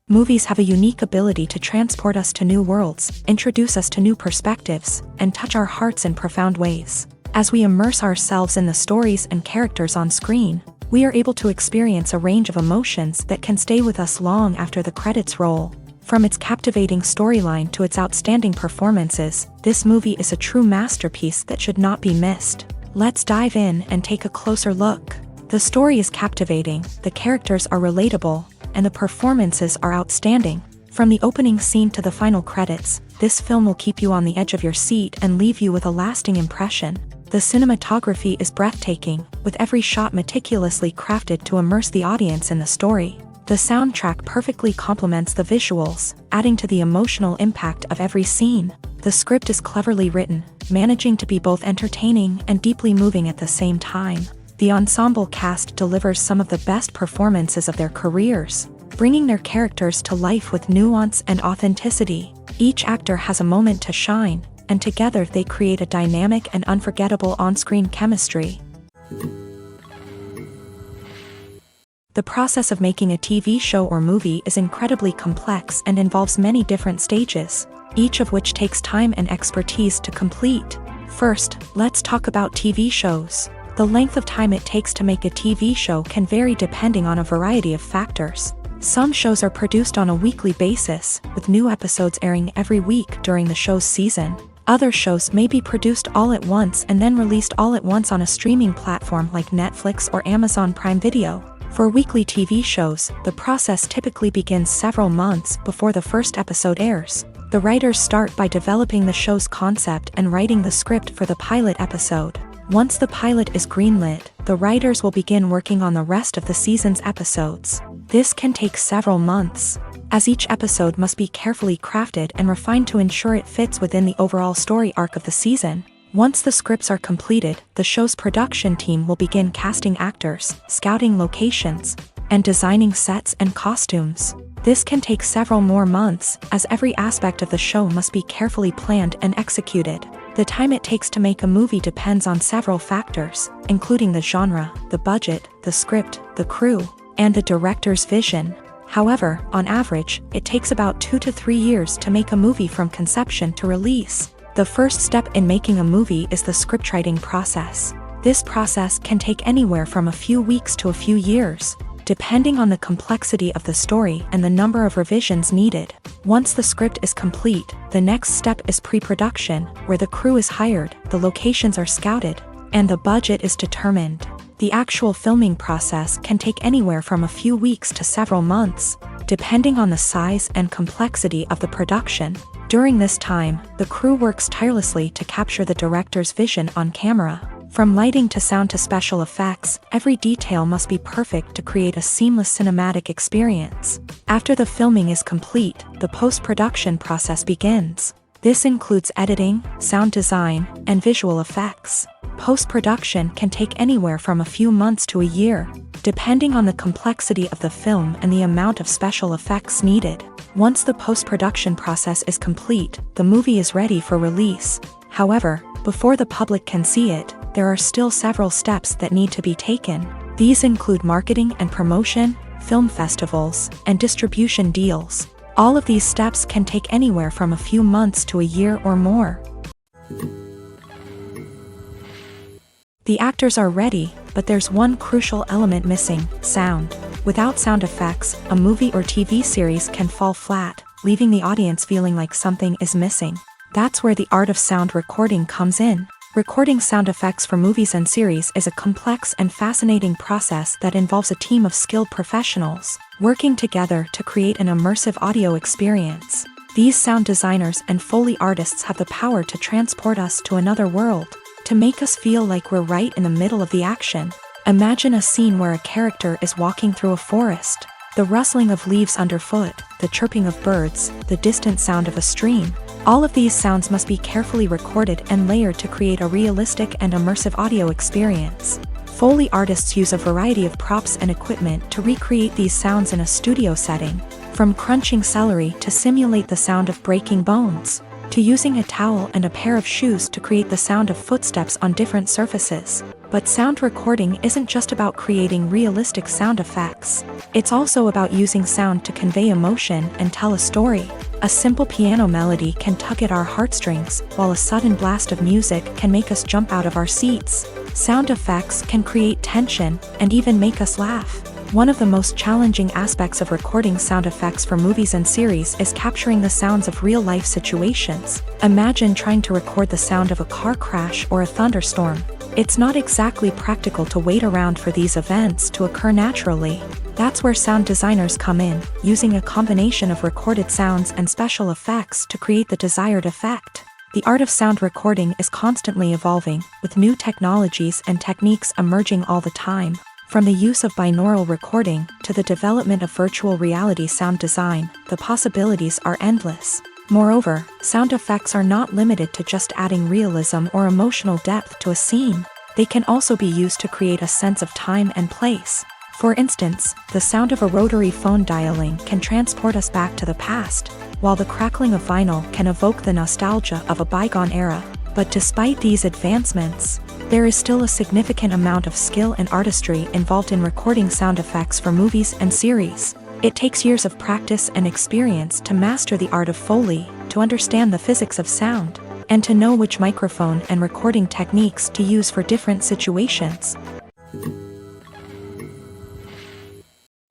Movies have a unique ability to transport us to new worlds, introduce us to new perspectives, and touch our hearts in profound ways. As we immerse ourselves in the stories and characters on screen, we are able to experience a range of emotions that can stay with us long after the credits roll. From its captivating storyline to its outstanding performances, this movie is a true masterpiece that should not be missed. Let's dive in and take a closer look. The story is captivating, the characters are relatable, and the performances are outstanding. From the opening scene to the final credits, this film will keep you on the edge of your seat and leave you with a lasting impression. The cinematography is breathtaking, with every shot meticulously crafted to immerse the audience in the story. The soundtrack perfectly complements the visuals, adding to the emotional impact of every scene. The script is cleverly written, managing to be both entertaining and deeply moving at the same time. The ensemble cast delivers some of the best performances of their careers, bringing their characters to life with nuance and authenticity. Each actor has a moment to shine, and together they create a dynamic and unforgettable on-screen chemistry. The process of making a TV show or movie is incredibly complex and involves many different stages, each of which takes time and expertise to complete. First, let's talk about TV shows. The length of time it takes to make a TV show can vary depending on a variety of factors. Some shows are produced on a weekly basis, with new episodes airing every week during the show's season. Other shows may be produced all at once and then released all at once on a streaming platform like Netflix or Amazon Prime Video. For weekly TV shows, the process typically begins several months before the first episode airs. The writers start by developing the show's concept and writing the script for the pilot episode. Once the pilot is greenlit, the writers will begin working on the rest of the season's episodes. This can take several months, as each episode must be carefully crafted and refined to ensure it fits within the overall story arc of the season. Once the scripts are completed, the show's production team will begin casting actors, scouting locations, and designing sets and costumes. This can take several more months, as every aspect of the show must be carefully planned and executed. The time it takes to make a movie depends on several factors, including the genre, the budget, the script, the crew, and the director's vision. However, on average, it takes about 2 to 3 years to make a movie from conception to release. The first step in making a movie is the scriptwriting process. This process can take anywhere from a few weeks to a few years, depending on the complexity of the story and the number of revisions needed. Once the script is complete, the next step is pre-production, where the crew is hired, the locations are scouted, and the budget is determined. The actual filming process can take anywhere from a few weeks to several months, depending on the size and complexity of the production. During this time, the crew works tirelessly to capture the director's vision on camera. From lighting to sound to special effects, every detail must be perfect to create a seamless cinematic experience. After the filming is complete, the post-production process begins. This includes editing, sound design, and visual effects. Post-production can take anywhere from a few months to a year, depending on the complexity of the film and the amount of special effects needed. Once the post-production process is complete, the movie is ready for release. However, before the public can see it, there are still several steps that need to be taken. These include marketing and promotion, film festivals, and distribution deals. All of these steps can take anywhere from a few months to a year or more. The actors are ready, but there's one crucial element missing: sound. Without sound effects, a movie or TV series can fall flat, leaving the audience feeling like something is missing. That's where the art of sound recording comes in. Recording sound effects for movies and series is a complex and fascinating process that involves a team of skilled professionals working together to create an immersive audio experience. These sound designers and Foley artists have the power to transport us to another world, to make us feel like we're right in the middle of the action. Imagine a scene where a character is walking through a forest. The rustling of leaves underfoot, the chirping of birds, the distant sound of a stream. All of these sounds must be carefully recorded and layered to create a realistic and immersive audio experience. Foley artists use a variety of props and equipment to recreate these sounds in a studio setting, from crunching celery to simulate the sound of breaking bones, to using a towel and a pair of shoes to create the sound of footsteps on different surfaces. But sound recording isn't just about creating realistic sound effects. It's also about using sound to convey emotion and tell a story. A simple piano melody can tug at our heartstrings, while a sudden blast of music can make us jump out of our seats. Sound effects can create tension and even make us laugh. One of the most challenging aspects of recording sound effects for movies and series is capturing the sounds of real-life situations. Imagine trying to record the sound of a car crash or a thunderstorm. It's not exactly practical to wait around for these events to occur naturally. That's where sound designers come in, using a combination of recorded sounds and special effects to create the desired effect. The art of sound recording is constantly evolving, with new technologies and techniques emerging all the time. From the use of binaural recording to the development of virtual reality sound design, the possibilities are endless. Moreover, sound effects are not limited to just adding realism or emotional depth to a scene. They can also be used to create a sense of time and place. For instance, the sound of a rotary phone dialing can transport us back to the past, while the crackling of vinyl can evoke the nostalgia of a bygone era. But despite these advancements, there is still a significant amount of skill and artistry involved in recording sound effects for movies and series. It takes years of practice and experience to master the art of Foley, to understand the physics of sound, and to know which microphone and recording techniques to use for different situations.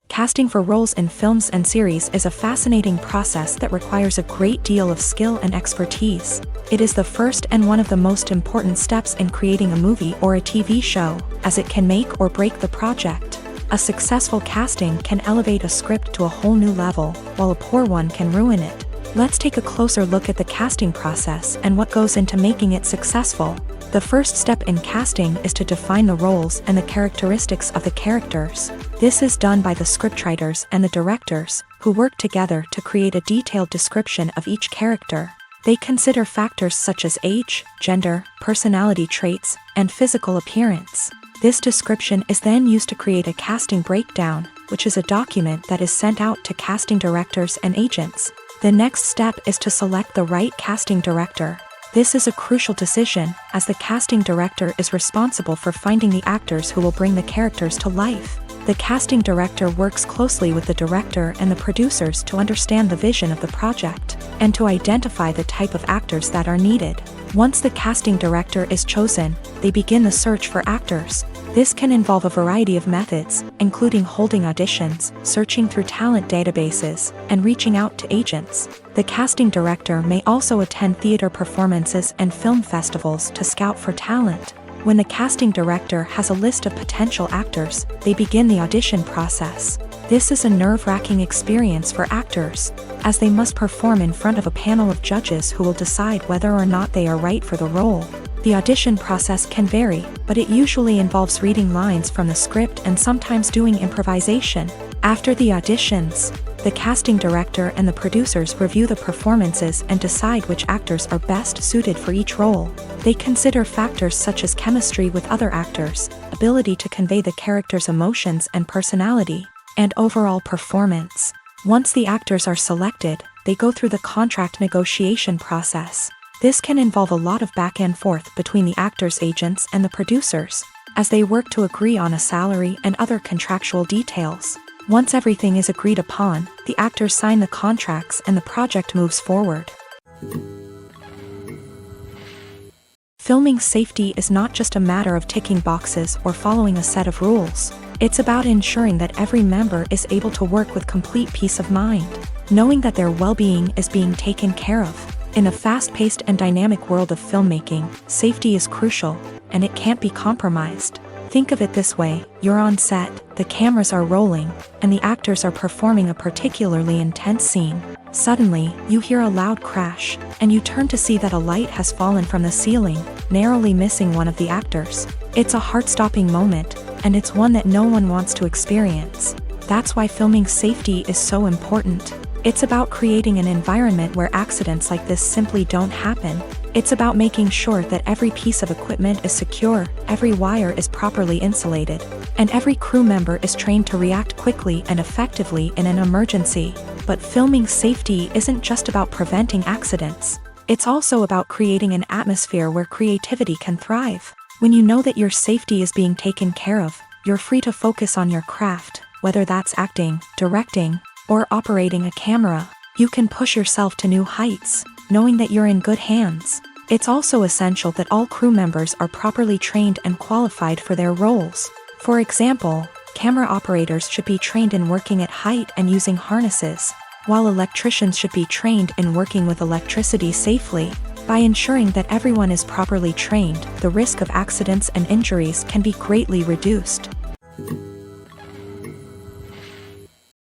Casting for roles in films and series is a fascinating process that requires a great deal of skill and expertise. It is the first and one of the most important steps in creating a movie or a TV show, as it can make or break the project. A successful casting can elevate a script to a whole new level, while a poor one can ruin it. Let's take a closer look at the casting process and what goes into making it successful. The first step in casting is to define the roles and the characteristics of the characters. This is done by the scriptwriters and the directors, who work together to create a detailed description of each character. They consider factors such as age, gender, personality traits, and physical appearance. This description is then used to create a casting breakdown, which is a document that is sent out to casting directors and agents. The next step is to select the right casting director. This is a crucial decision, as the casting director is responsible for finding the actors who will bring the characters to life. The casting director works closely with the director and the producers to understand the vision of the project, and to identify the type of actors that are needed. Once the casting director is chosen, they begin the search for actors. This can involve a variety of methods, including holding auditions, searching through talent databases, and reaching out to agents. The casting director may also attend theater performances and film festivals to scout for talent. When the casting director has a list of potential actors, they begin the audition process. This is a nerve-wracking experience for actors, as they must perform in front of a panel of judges who will decide whether or not they are right for the role. The audition process can vary, but it usually involves reading lines from the script and sometimes doing improvisation. After the auditions, the casting director and the producers review the performances and decide which actors are best suited for each role. They consider factors such as chemistry with other actors, ability to convey the character's emotions and personality, and overall performance. Once the actors are selected, they go through the contract negotiation process. This can involve a lot of back and forth between the actors' agents and the producers, as they work to agree on a salary and other contractual details. Once everything is agreed upon, the actors sign the contracts and the project moves forward. Filming safety is not just a matter of ticking boxes or following a set of rules. It's about ensuring that every member is able to work with complete peace of mind, knowing that their well-being is being taken care of. In a fast-paced and dynamic world of filmmaking, safety is crucial, and it can't be compromised. Think of it this way: you're on set, the cameras are rolling, and the actors are performing a particularly intense scene. Suddenly, you hear a loud crash, and you turn to see that a light has fallen from the ceiling, narrowly missing one of the actors. It's a heart-stopping moment, and it's one that no one wants to experience. That's why filming safety is so important. It's about creating an environment where accidents like this simply don't happen. It's about making sure that every piece of equipment is secure, every wire is properly insulated, and every crew member is trained to react quickly and effectively in an emergency. But filming safety isn't just about preventing accidents. It's also about creating an atmosphere where creativity can thrive. When you know that your safety is being taken care of, you're free to focus on your craft, whether that's acting, directing, or operating a camera. You can push yourself to new heights, knowing that you're in good hands. It's also essential that all crew members are properly trained and qualified for their roles. For example, camera operators should be trained in working at height and using harnesses, while electricians should be trained in working with electricity safely. By ensuring that everyone is properly trained, the risk of accidents and injuries can be greatly reduced.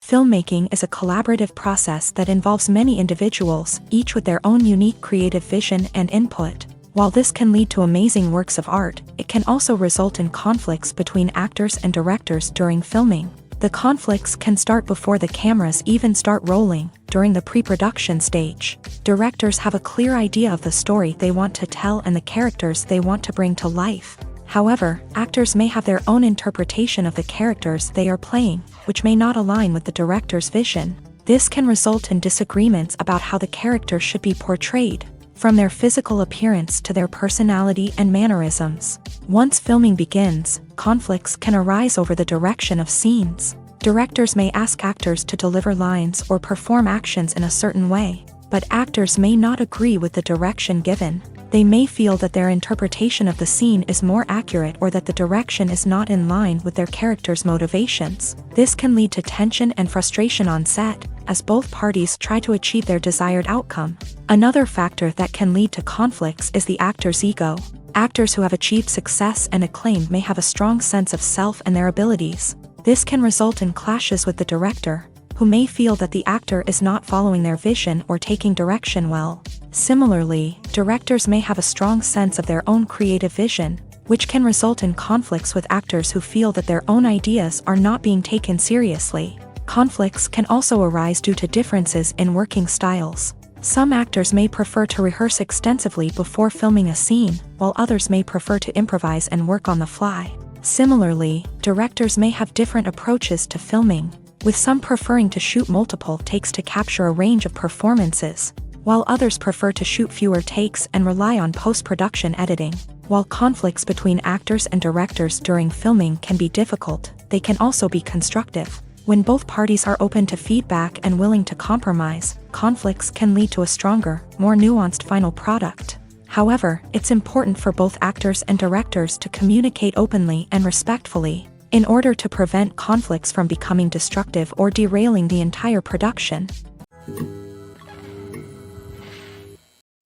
Filmmaking is a collaborative process that involves many individuals, each with their own unique creative vision and input. While this can lead to amazing works of art, it can also result in conflicts between actors and directors during filming. The conflicts can start before the cameras even start rolling, during the pre-production stage. Directors have a clear idea of the story they want to tell and the characters they want to bring to life. However, actors may have their own interpretation of the characters they are playing, which may not align with the director's vision. This can result in disagreements about how the character should be portrayed, from their physical appearance to their personality and mannerisms. Once filming begins, conflicts can arise over the direction of scenes. Directors may ask actors to deliver lines or perform actions in a certain way, but actors may not agree with the direction given. They may feel that their interpretation of the scene is more accurate or that the direction is not in line with their character's motivations. This can lead to tension and frustration on set, as both parties try to achieve their desired outcome. Another factor that can lead to conflicts is the actor's ego. Actors who have achieved success and acclaim may have a strong sense of self and their abilities. This can result in clashes with the director, who may feel that the actor is not following their vision or taking direction well. Similarly, directors may have a strong sense of their own creative vision, which can result in conflicts with actors who feel that their own ideas are not being taken seriously. Conflicts can also arise due to differences in working styles. Some actors may prefer to rehearse extensively before filming a scene, while others may prefer to improvise and work on the fly. Similarly, directors may have different approaches to filming, with some preferring to shoot multiple takes to capture a range of performances, while others prefer to shoot fewer takes and rely on post-production editing. While conflicts between actors and directors during filming can be difficult, they can also be constructive. When both parties are open to feedback and willing to compromise, conflicts can lead to a stronger, more nuanced final product. However, it's important for both actors and directors to communicate openly and respectfully, in order to prevent conflicts from becoming destructive or derailing the entire production.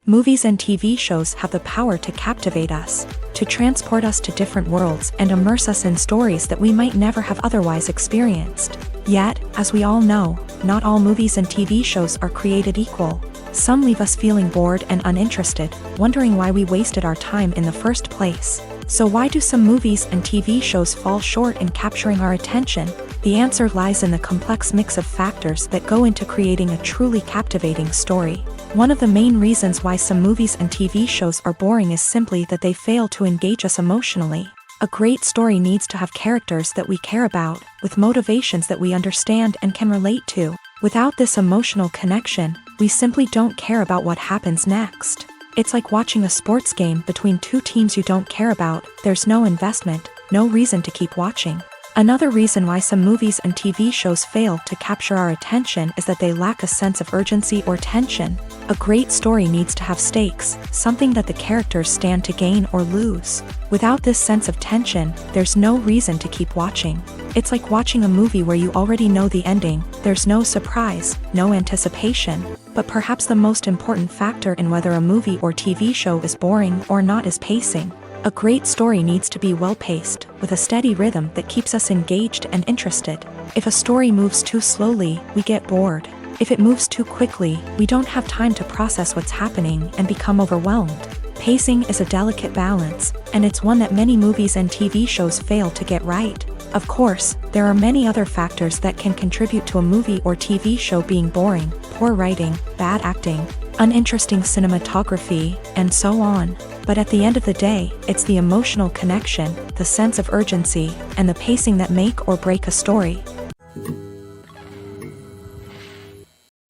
Movies and TV shows have the power to captivate us, to transport us to different worlds and immerse us in stories that we might never have otherwise experienced. Yet, as we all know, not all movies and TV shows are created equal. Some leave us feeling bored and uninterested, wondering why we wasted our time in the first place. So why do some movies and TV shows fall short in capturing our attention? The answer lies in the complex mix of factors that go into creating a truly captivating story. One of the main reasons why some movies and TV shows are boring is simply that they fail to engage us emotionally. A great story needs to have characters that we care about, with motivations that we understand and can relate to. Without this emotional connection, we simply don't care about what happens next. It's like watching a sports game between two teams you don't care about. There's no investment, no reason to keep watching. Another reason why some movies and TV shows fail to capture our attention is that they lack a sense of urgency or tension. A great story needs to have stakes, something that the characters stand to gain or lose. Without this sense of tension, there's no reason to keep watching. It's like watching a movie where you already know the ending. There's no surprise, no anticipation. But perhaps the most important factor in whether a movie or TV show is boring or not is pacing. A great story needs to be well-paced, with a steady rhythm that keeps us engaged and interested. If a story moves too slowly, we get bored. If it moves too quickly, we don't have time to process what's happening and become overwhelmed. Pacing is a delicate balance, and it's one that many movies and TV shows fail to get right. Of course, there are many other factors that can contribute to a movie or TV show being boring: poor writing, bad acting, uninteresting cinematography, and so on. But at the end of the day, it's the emotional connection, the sense of urgency, and the pacing that make or break a story.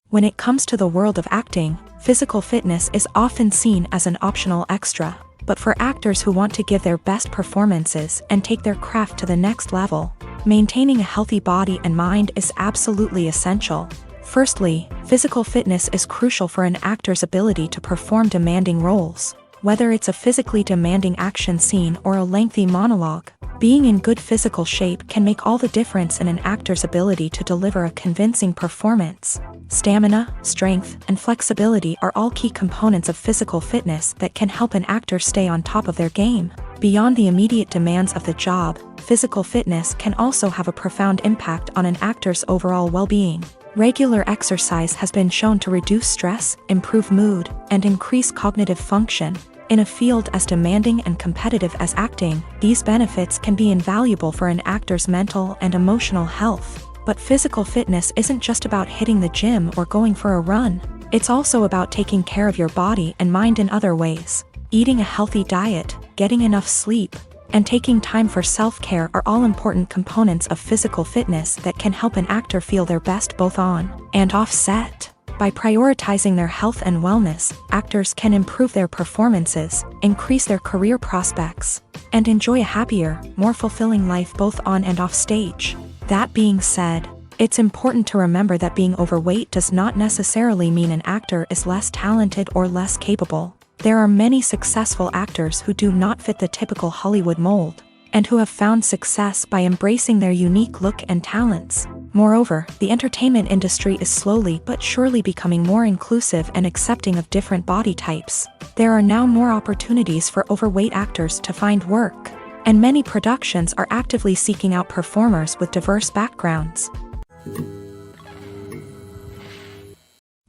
When it comes to the world of acting, physical fitness is often seen as an optional extra. But for actors who want to give their best performances and take their craft to the next level, maintaining a healthy body and mind is absolutely essential. Firstly, physical fitness is crucial for an actor's ability to perform demanding roles. Whether it's a physically demanding action scene or a lengthy monologue, being in good physical shape can make all the difference in an actor's ability to deliver a convincing performance. Stamina, strength, and flexibility are all key components of physical fitness that can help an actor stay on top of their game. Beyond the immediate demands of the job, physical fitness can also have a profound impact on an actor's overall well-being. Regular exercise has been shown to reduce stress, improve mood, and increase cognitive function. In a field as demanding and competitive as acting, these benefits can be invaluable for an actor's mental and emotional health. But physical fitness isn't just about hitting the gym or going for a run. It's also about taking care of your body and mind in other ways. Eating a healthy diet, getting enough sleep, and taking time for self-care are all important components of physical fitness that can help an actor feel their best both on and off set. By prioritizing their health and wellness, actors can improve their performances, increase their career prospects, and enjoy a happier, more fulfilling life both on and off stage. That being said, it's important to remember that being overweight does not necessarily mean an actor is less talented or less capable. There are many successful actors who do not fit the typical Hollywood mold, and who have found success by embracing their unique look and talents. Moreover, the entertainment industry is slowly but surely becoming more inclusive and accepting of different body types. There are now more opportunities for overweight actors to find work, and many productions are actively seeking out performers with diverse backgrounds.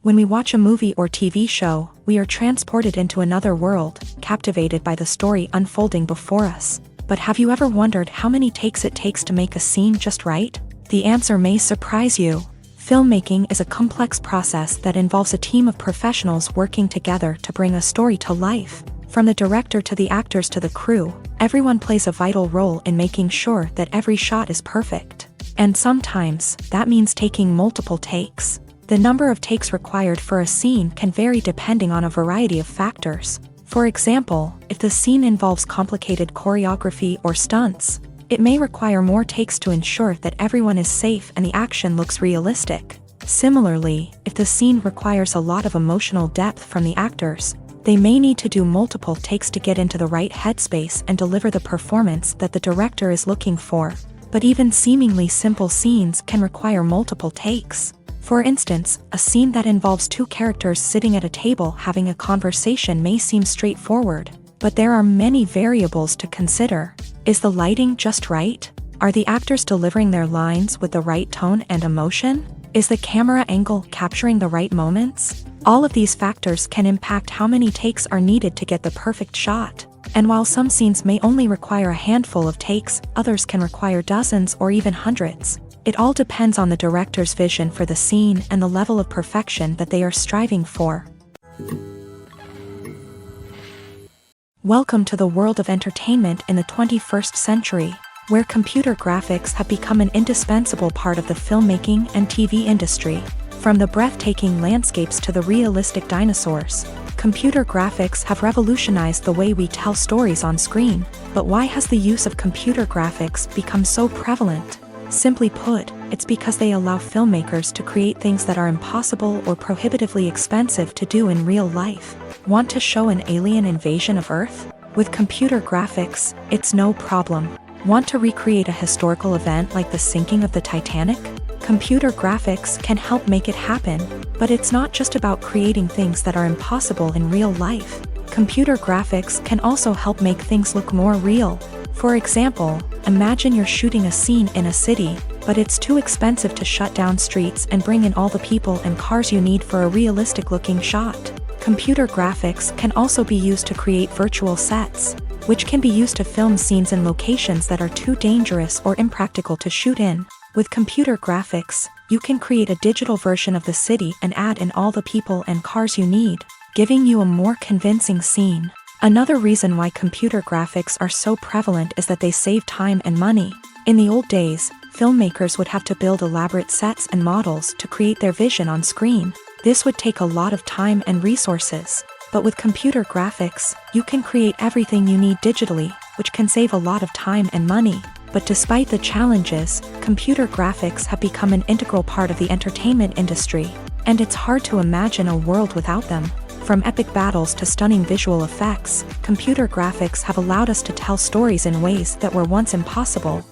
When we watch a movie or TV show, we are transported into another world, captivated by the story unfolding before us. But have you ever wondered how many takes it takes to make a scene just right? The answer may surprise you. Filmmaking is a complex process that involves a team of professionals working together to bring a story to life. From the director to the actors to the crew, everyone plays a vital role in making sure that every shot is perfect. And sometimes, that means taking multiple takes. The number of takes required for a scene can vary depending on a variety of factors. For example, if the scene involves complicated choreography or stunts, it may require more takes to ensure that everyone is safe and the action looks realistic. Similarly, if the scene requires a lot of emotional depth from the actors, they may need to do multiple takes to get into the right headspace and deliver the performance that the director is looking for. But even seemingly simple scenes can require multiple takes. For instance, a scene that involves two characters sitting at a table having a conversation may seem straightforward, but there are many variables to consider. Is the lighting just right? Are the actors delivering their lines with the right tone and emotion? Is the camera angle capturing the right moments? All of these factors can impact how many takes are needed to get the perfect shot. And while some scenes may only require a handful of takes, others can require dozens or even hundreds. It all depends on the director's vision for the scene and the level of perfection that they are striving for. Welcome to the world of entertainment in the 21st century, where computer graphics have become an indispensable part of the filmmaking and TV industry. From the breathtaking landscapes to the realistic dinosaurs, computer graphics have revolutionized the way we tell stories on screen. But why has the use of computer graphics become so prevalent? Simply put, it's because they allow filmmakers to create things that are impossible or prohibitively expensive to do in real life. Want to show an alien invasion of Earth? With computer graphics, it's no problem. Want to recreate a historical event like the sinking of the Titanic? Computer graphics can help make it happen, but it's not just about creating things that are impossible in real life. Computer graphics can also help make things look more real. For example, imagine you're shooting a scene in a city, but it's too expensive to shut down streets and bring in all the people and cars you need for a realistic-looking shot. Computer graphics can also be used to create virtual sets, which can be used to film scenes in locations that are too dangerous or impractical to shoot in. With computer graphics, you can create a digital version of the city and add in all the people and cars you need, giving you a more convincing scene. Another reason why computer graphics are so prevalent is that they save time and money. In the old days, filmmakers would have to build elaborate sets and models to create their vision on screen. This would take a lot of time and resources. But with computer graphics, you can create everything you need digitally, which can save a lot of time and money. But despite the challenges, computer graphics have become an integral part of the entertainment industry, and it's hard to imagine a world without them. From epic battles to stunning visual effects, computer graphics have allowed us to tell stories in ways that were once impossible.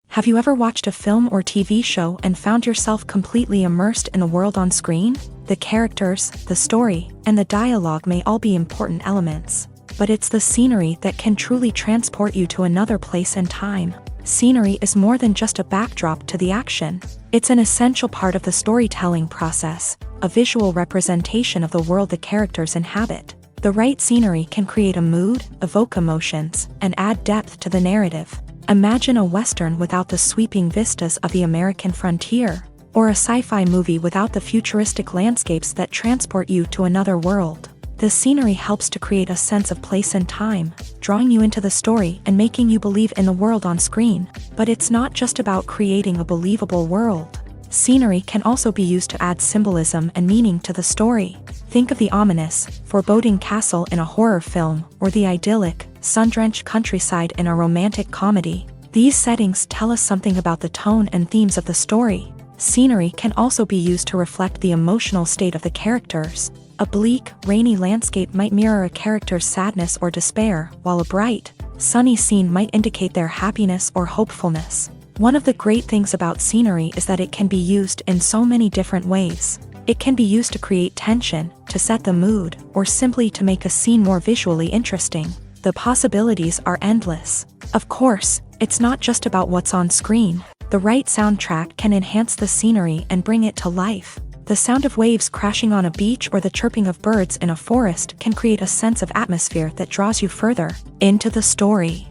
Have you ever watched a film or TV show and found yourself completely immersed in the world on screen? The characters, the story, and the dialogue may all be important elements, but it's the scenery that can truly transport you to another place and time. Scenery is more than just a backdrop to the action. It's an essential part of the storytelling process, a visual representation of the world the characters inhabit. The right scenery can create a mood, evoke emotions, and add depth to the narrative. Imagine a Western without the sweeping vistas of the American frontier, or a sci-fi movie without the futuristic landscapes that transport you to another world. The scenery helps to create a sense of place and time, drawing you into the story and making you believe in the world on screen. But it's not just about creating a believable world. Scenery can also be used to add symbolism and meaning to the story. Think of the ominous, foreboding castle in a horror film, or the idyllic, sun-drenched countryside in a romantic comedy. These settings tell us something about the tone and themes of the story. Scenery can also be used to reflect the emotional state of the characters. A bleak, rainy landscape might mirror a character's sadness or despair, while a bright, sunny scene might indicate their happiness or hopefulness. One of the great things about scenery is that it can be used in so many different ways. It can be used to create tension, to set the mood, or simply to make a scene more visually interesting. The possibilities are endless. Of course, it's not just about what's on screen. The right soundtrack can enhance the scenery and bring it to life. The sound of waves crashing on a beach or the chirping of birds in a forest can create a sense of atmosphere that draws you further into the story.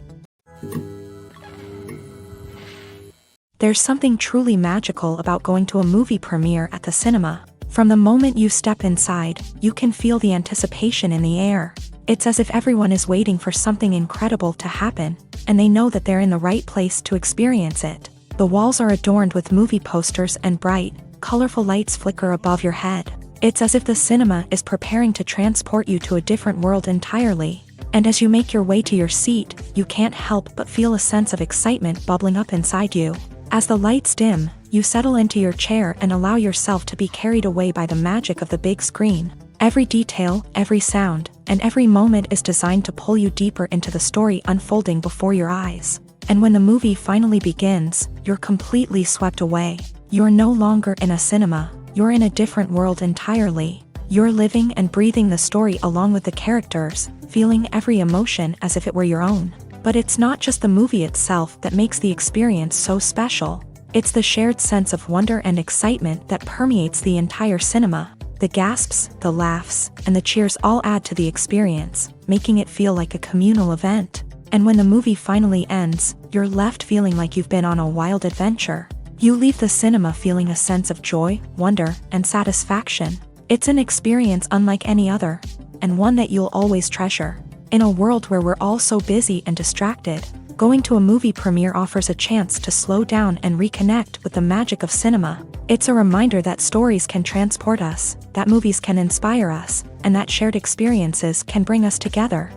There's something truly magical about going to a movie premiere at the cinema. From the moment you step inside, you can feel the anticipation in the air. It's as if everyone is waiting for something incredible to happen, and they know that they're in the right place to experience it. The walls are adorned with movie posters and bright, colorful lights flicker above your head. It's as if the cinema is preparing to transport you to a different world entirely. And as you make your way to your seat, you can't help but feel a sense of excitement bubbling up inside you. As the lights dim, you settle into your chair and allow yourself to be carried away by the magic of the big screen. Every detail, every sound, and every moment is designed to pull you deeper into the story unfolding before your eyes. And when the movie finally begins, you're completely swept away. You're no longer in a cinema, you're in a different world entirely. You're living and breathing the story along with the characters, feeling every emotion as if it were your own. But it's not just the movie itself that makes the experience so special. It's the shared sense of wonder and excitement that permeates the entire cinema. The gasps, the laughs, and the cheers all add to the experience, making it feel like a communal event. And when the movie finally ends, you're left feeling like you've been on a wild adventure. You leave the cinema feeling a sense of joy, wonder, and satisfaction. It's an experience unlike any other, and one that you'll always treasure. In a world where we're all so busy and distracted, going to a movie premiere offers a chance to slow down and reconnect with the magic of cinema. It's a reminder that stories can transport us, that movies can inspire us, and that shared experiences can bring us together.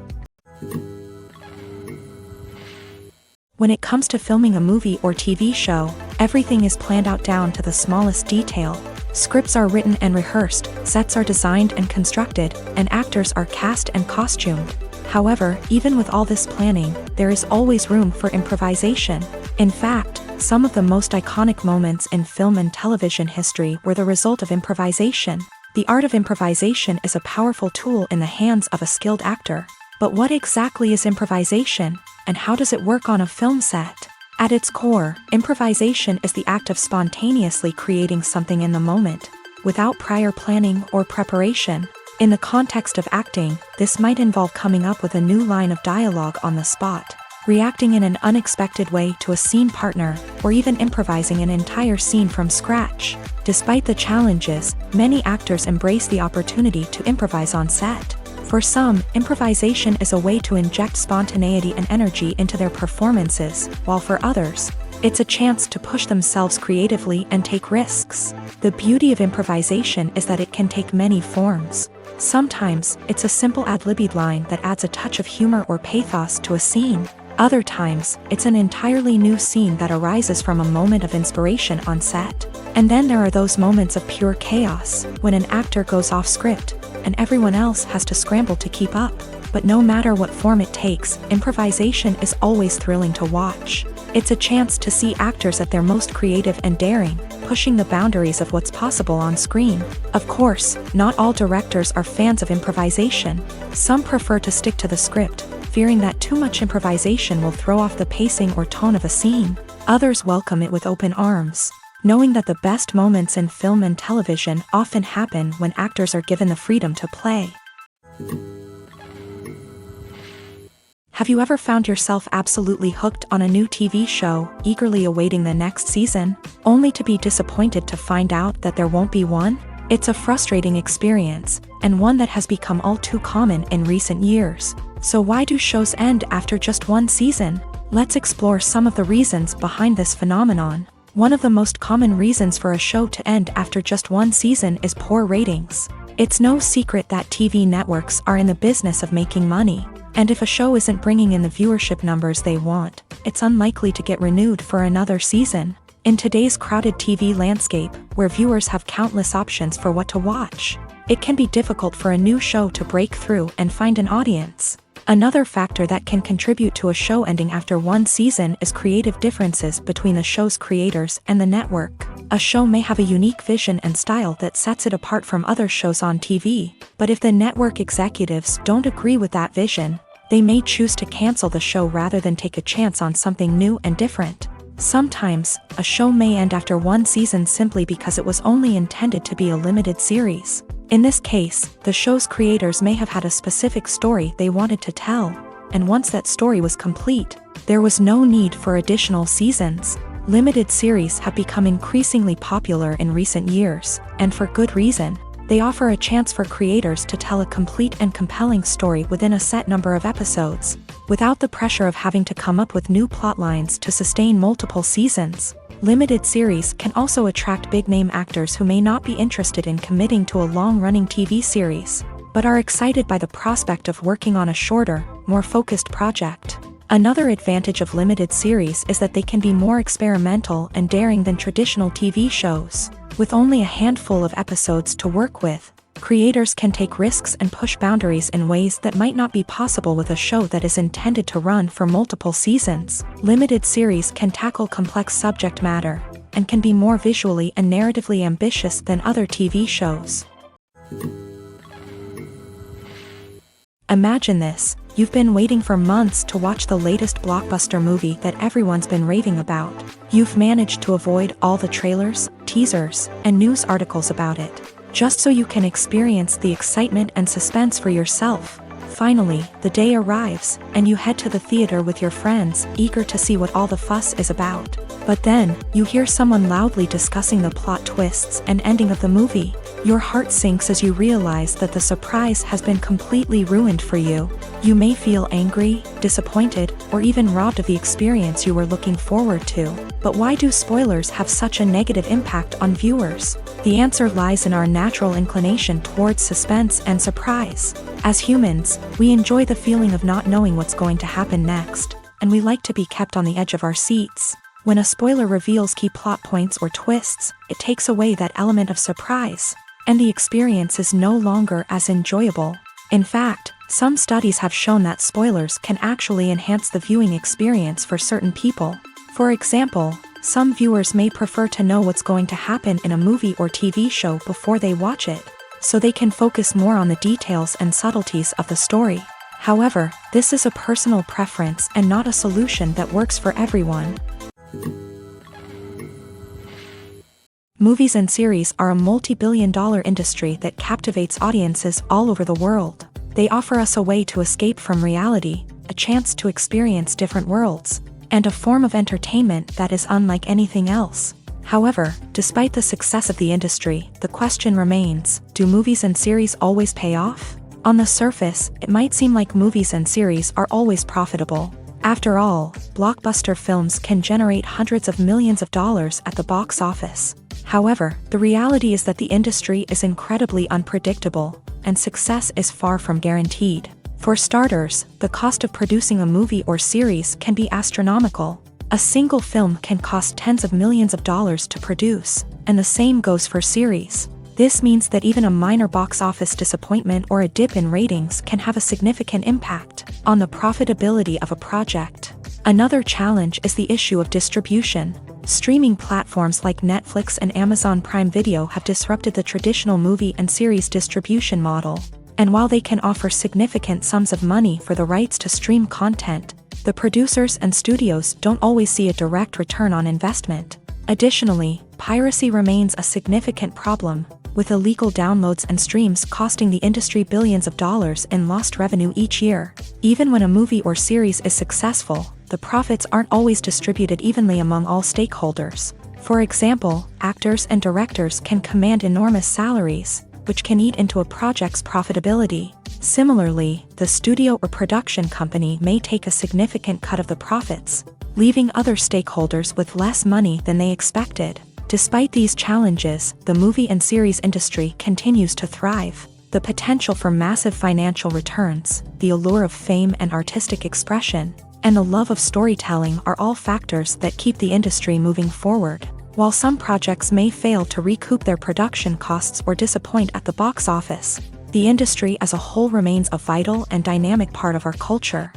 When it comes to filming a movie or TV show, everything is planned out down to the smallest detail. Scripts are written and rehearsed, sets are designed and constructed, and actors are cast and costumed. However, even with all this planning, there is always room for improvisation. In fact, some of the most iconic moments in film and television history were the result of improvisation. The art of improvisation is a powerful tool in the hands of a skilled actor. But what exactly is improvisation, and how does it work on a film set? At its core, improvisation is the act of spontaneously creating something in the moment, without prior planning or preparation. In the context of acting, this might involve coming up with a new line of dialogue on the spot, reacting in an unexpected way to a scene partner, or even improvising an entire scene from scratch. Despite the challenges, many actors embrace the opportunity to improvise on set. For some, improvisation is a way to inject spontaneity and energy into their performances, while for others, it's a chance to push themselves creatively and take risks. The beauty of improvisation is that it can take many forms. Sometimes, it's a simple ad-libbed line that adds a touch of humor or pathos to a scene. Other times, it's an entirely new scene that arises from a moment of inspiration on set. And then there are those moments of pure chaos, when an actor goes off script, and everyone else has to scramble to keep up. But no matter what form it takes, improvisation is always thrilling to watch. It's a chance to see actors at their most creative and daring, pushing the boundaries of what's possible on screen. Of course, not all directors are fans of improvisation. Some prefer to stick to the script, fearing that too much improvisation will throw off the pacing or tone of a scene. Others welcome it with open arms, knowing that the best moments in film and television often happen when actors are given the freedom to play. Have you ever found yourself absolutely hooked on a new TV show, eagerly awaiting the next season, only to be disappointed to find out that there won't be one? It's a frustrating experience, and one that has become all too common in recent years. So why do shows end after just one season? Let's explore some of the reasons behind this phenomenon. One of the most common reasons for a show to end after just one season is poor ratings. It's no secret that TV networks are in the business of making money. And if a show isn't bringing in the viewership numbers they want, it's unlikely to get renewed for another season. In today's crowded TV landscape, where viewers have countless options for what to watch, it can be difficult for a new show to break through and find an audience. Another factor that can contribute to a show ending after one season is creative differences between the show's creators and the network. A show may have a unique vision and style that sets it apart from other shows on TV, but if the network executives don't agree with that vision, they may choose to cancel the show rather than take a chance on something new and different. Sometimes, a show may end after one season simply because it was only intended to be a limited series. In this case, the show's creators may have had a specific story they wanted to tell, and once that story was complete, there was no need for additional seasons. Limited series have become increasingly popular in recent years, and for good reason. They offer a chance for creators to tell a complete and compelling story within a set number of episodes, without the pressure of having to come up with new plot lines to sustain multiple seasons. Limited series can also attract big-name actors who may not be interested in committing to a long-running TV series, but are excited by the prospect of working on a shorter, more focused project. Another advantage of limited series is that they can be more experimental and daring than traditional TV shows. With only a handful of episodes to work with, creators can take risks and push boundaries in ways that might not be possible with a show that is intended to run for multiple seasons. Limited series can tackle complex subject matter, and can be more visually and narratively ambitious than other TV shows. Imagine this: you've been waiting for months to watch the latest blockbuster movie that everyone's been raving about. You've managed to avoid all the trailers, teasers, and news articles about it, just so you can experience the excitement and suspense for yourself. Finally, the day arrives, and you head to the theater with your friends, eager to see what all the fuss is about. But then, you hear someone loudly discussing the plot twists and ending of the movie. Your heart sinks as you realize that the surprise has been completely ruined for you. You may feel angry, disappointed, or even robbed of the experience you were looking forward to. But why do spoilers have such a negative impact on viewers? The answer lies in our natural inclination towards suspense and surprise. As humans, we enjoy the feeling of not knowing what's going to happen next, and we like to be kept on the edge of our seats. When a spoiler reveals key plot points or twists, it takes away that element of surprise, and the experience is no longer as enjoyable. In fact, some studies have shown that spoilers can actually enhance the viewing experience for certain people. For example, some viewers may prefer to know what's going to happen in a movie or TV show before they watch it, so they can focus more on the details and subtleties of the story. However, this is a personal preference and not a solution that works for everyone. Movies and series are a multi-billion-dollar industry that captivates audiences all over the world. They offer us a way to escape from reality, a chance to experience different worlds, and a form of entertainment that is unlike anything else. However, despite the success of the industry, the question remains, do movies and series always pay off? On the surface, it might seem like movies and series are always profitable. After all, blockbuster films can generate hundreds of millions of dollars at the box office. However, the reality is that the industry is incredibly unpredictable, and success is far from guaranteed. For starters, the cost of producing a movie or series can be astronomical. A single film can cost tens of millions of dollars to produce, and the same goes for series. This means that even a minor box office disappointment or a dip in ratings can have a significant impact on the profitability of a project. Another challenge is the issue of distribution. Streaming platforms like Netflix and Amazon Prime Video have disrupted the traditional movie and series distribution model. And while they can offer significant sums of money for the rights to stream content, the producers and studios don't always see a direct return on investment. Additionally, piracy remains a significant problem, with illegal downloads and streams costing the industry billions of dollars in lost revenue each year. Even when a movie or series is successful, the profits aren't always distributed evenly among all stakeholders. For example, actors and directors can command enormous salaries, which can eat into a project's profitability. Similarly, the studio or production company may take a significant cut of the profits, leaving other stakeholders with less money than they expected. Despite these challenges, the movie and series industry continues to thrive. The potential for massive financial returns, the allure of fame and artistic expression, and the love of storytelling are all factors that keep the industry moving forward. While some projects may fail to recoup their production costs or disappoint at the box office, the industry as a whole remains a vital and dynamic part of our culture.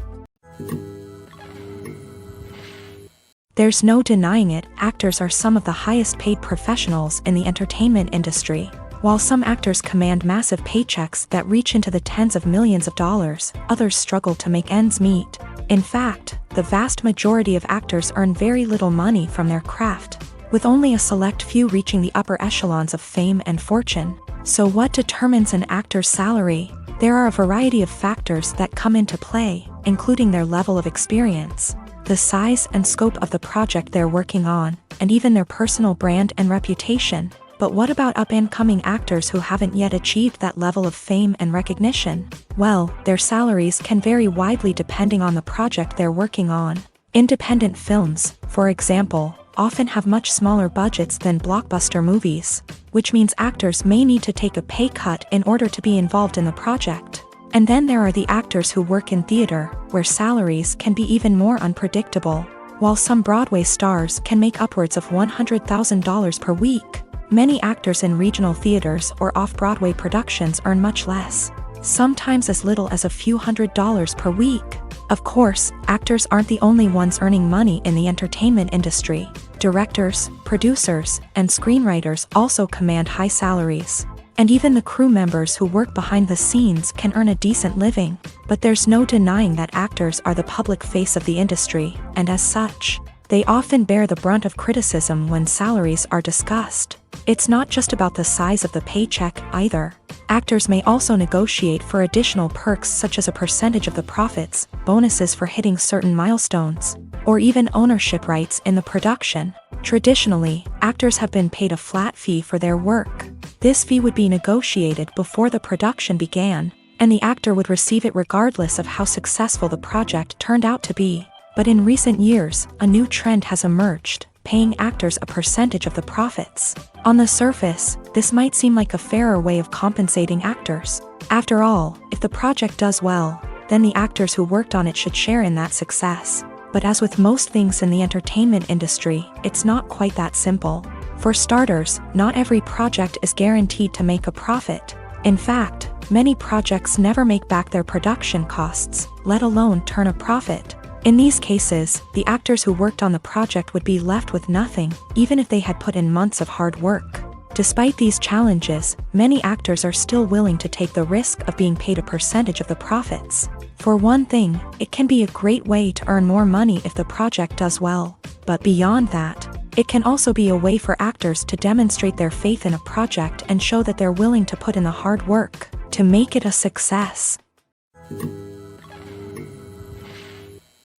There's no denying it, actors are some of the highest paid professionals in the entertainment industry. While some actors command massive paychecks that reach into the tens of millions of dollars, others struggle to make ends meet. In fact, the vast majority of actors earn very little money from their craft, with only a select few reaching the upper echelons of fame and fortune. So what determines an actor's salary? There are a variety of factors that come into play, including their level of experience, the size and scope of the project they're working on, and even their personal brand and reputation. But what about up-and-coming actors who haven't yet achieved that level of fame and recognition? Well, their salaries can vary widely depending on the project they're working on. Independent films, for example, often have much smaller budgets than blockbuster movies, which means actors may need to take a pay cut in order to be involved in the project. And then there are the actors who work in theater, where salaries can be even more unpredictable. While some Broadway stars can make upwards of $100,000 per week, many actors in regional theaters or off-Broadway productions earn much less, sometimes as little as a few $100s per week. Of course, actors aren't the only ones earning money in the entertainment industry. Directors, producers, and screenwriters also command high salaries. And even the crew members who work behind the scenes can earn a decent living. But there's no denying that actors are the public face of the industry, and as such, they often bear the brunt of criticism when salaries are discussed. It's not just about the size of the paycheck, either. Actors may also negotiate for additional perks such as a percentage of the profits, bonuses for hitting certain milestones, or even ownership rights in the production. Traditionally, actors have been paid a flat fee for their work. This fee would be negotiated before the production began, and the actor would receive it regardless of how successful the project turned out to be. But in recent years, a new trend has emerged, paying actors a percentage of the profits. On the surface, this might seem like a fairer way of compensating actors. After all, if the project does well, then the actors who worked on it should share in that success. But as with most things in the entertainment industry, it's not quite that simple. For starters, not every project is guaranteed to make a profit. In fact, Many projects never make back their production costs, let alone turn a profit. In these cases, the actors who worked on the project would be left with nothing, even if they had put in months of hard work. Despite these challenges, many actors are still willing to take the risk of being paid a percentage of the profits. For one thing, it can be a great way to earn more money if the project does well. But beyond that, it can also be a way for actors to demonstrate their faith in a project and show that they're willing to put in the hard work to make it a success.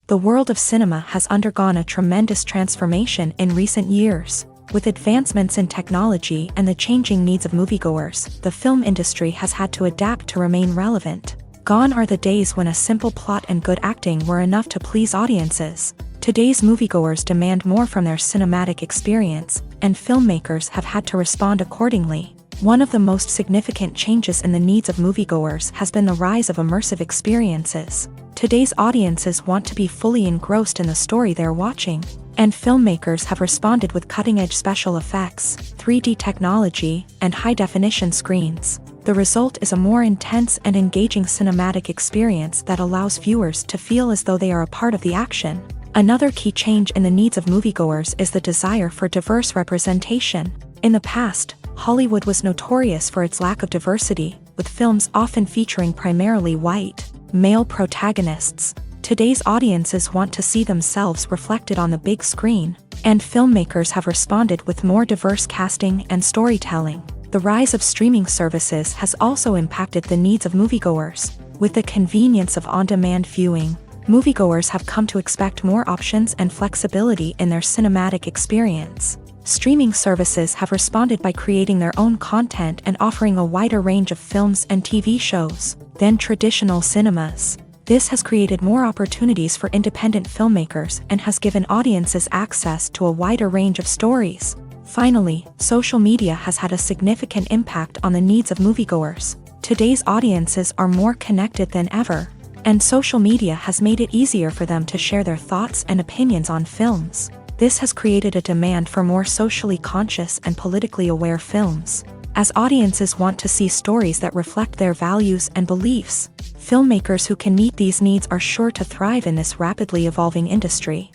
The world of cinema has undergone a tremendous transformation in recent years. With advancements in technology and the changing needs of moviegoers, the film industry has had to adapt to remain relevant. Gone are the days when a simple plot and good acting were enough to please audiences. Today's moviegoers demand more from their cinematic experience, and filmmakers have had to respond accordingly. One of the most significant changes in the needs of moviegoers has been the rise of immersive experiences. Today's audiences want to be fully engrossed in the story they're watching, and filmmakers have responded with cutting-edge special effects, 3D technology, and high-definition screens. The result is a more intense and engaging cinematic experience that allows viewers to feel as though they are a part of the action. Another key change in the needs of moviegoers is the desire for diverse representation. In the past, Hollywood was notorious for its lack of diversity, with films often featuring primarily white, male protagonists. Today's audiences want to see themselves reflected on the big screen, and filmmakers have responded with more diverse casting and storytelling. The rise of streaming services has also impacted the needs of moviegoers. With the convenience of on-demand viewing, moviegoers have come to expect more options and flexibility in their cinematic experience. Streaming services have responded by creating their own content and offering a wider range of films and TV shows than traditional cinemas. This has created more opportunities for independent filmmakers and has given audiences access to a wider range of stories. Finally, social media has had a significant impact on the needs of moviegoers. Today's audiences are more connected than ever, and social media has made it easier for them to share their thoughts and opinions on films. This has created a demand for more socially conscious and politically aware films. As audiences want to see stories that reflect their values and beliefs, filmmakers who can meet these needs are sure to thrive in this rapidly evolving industry.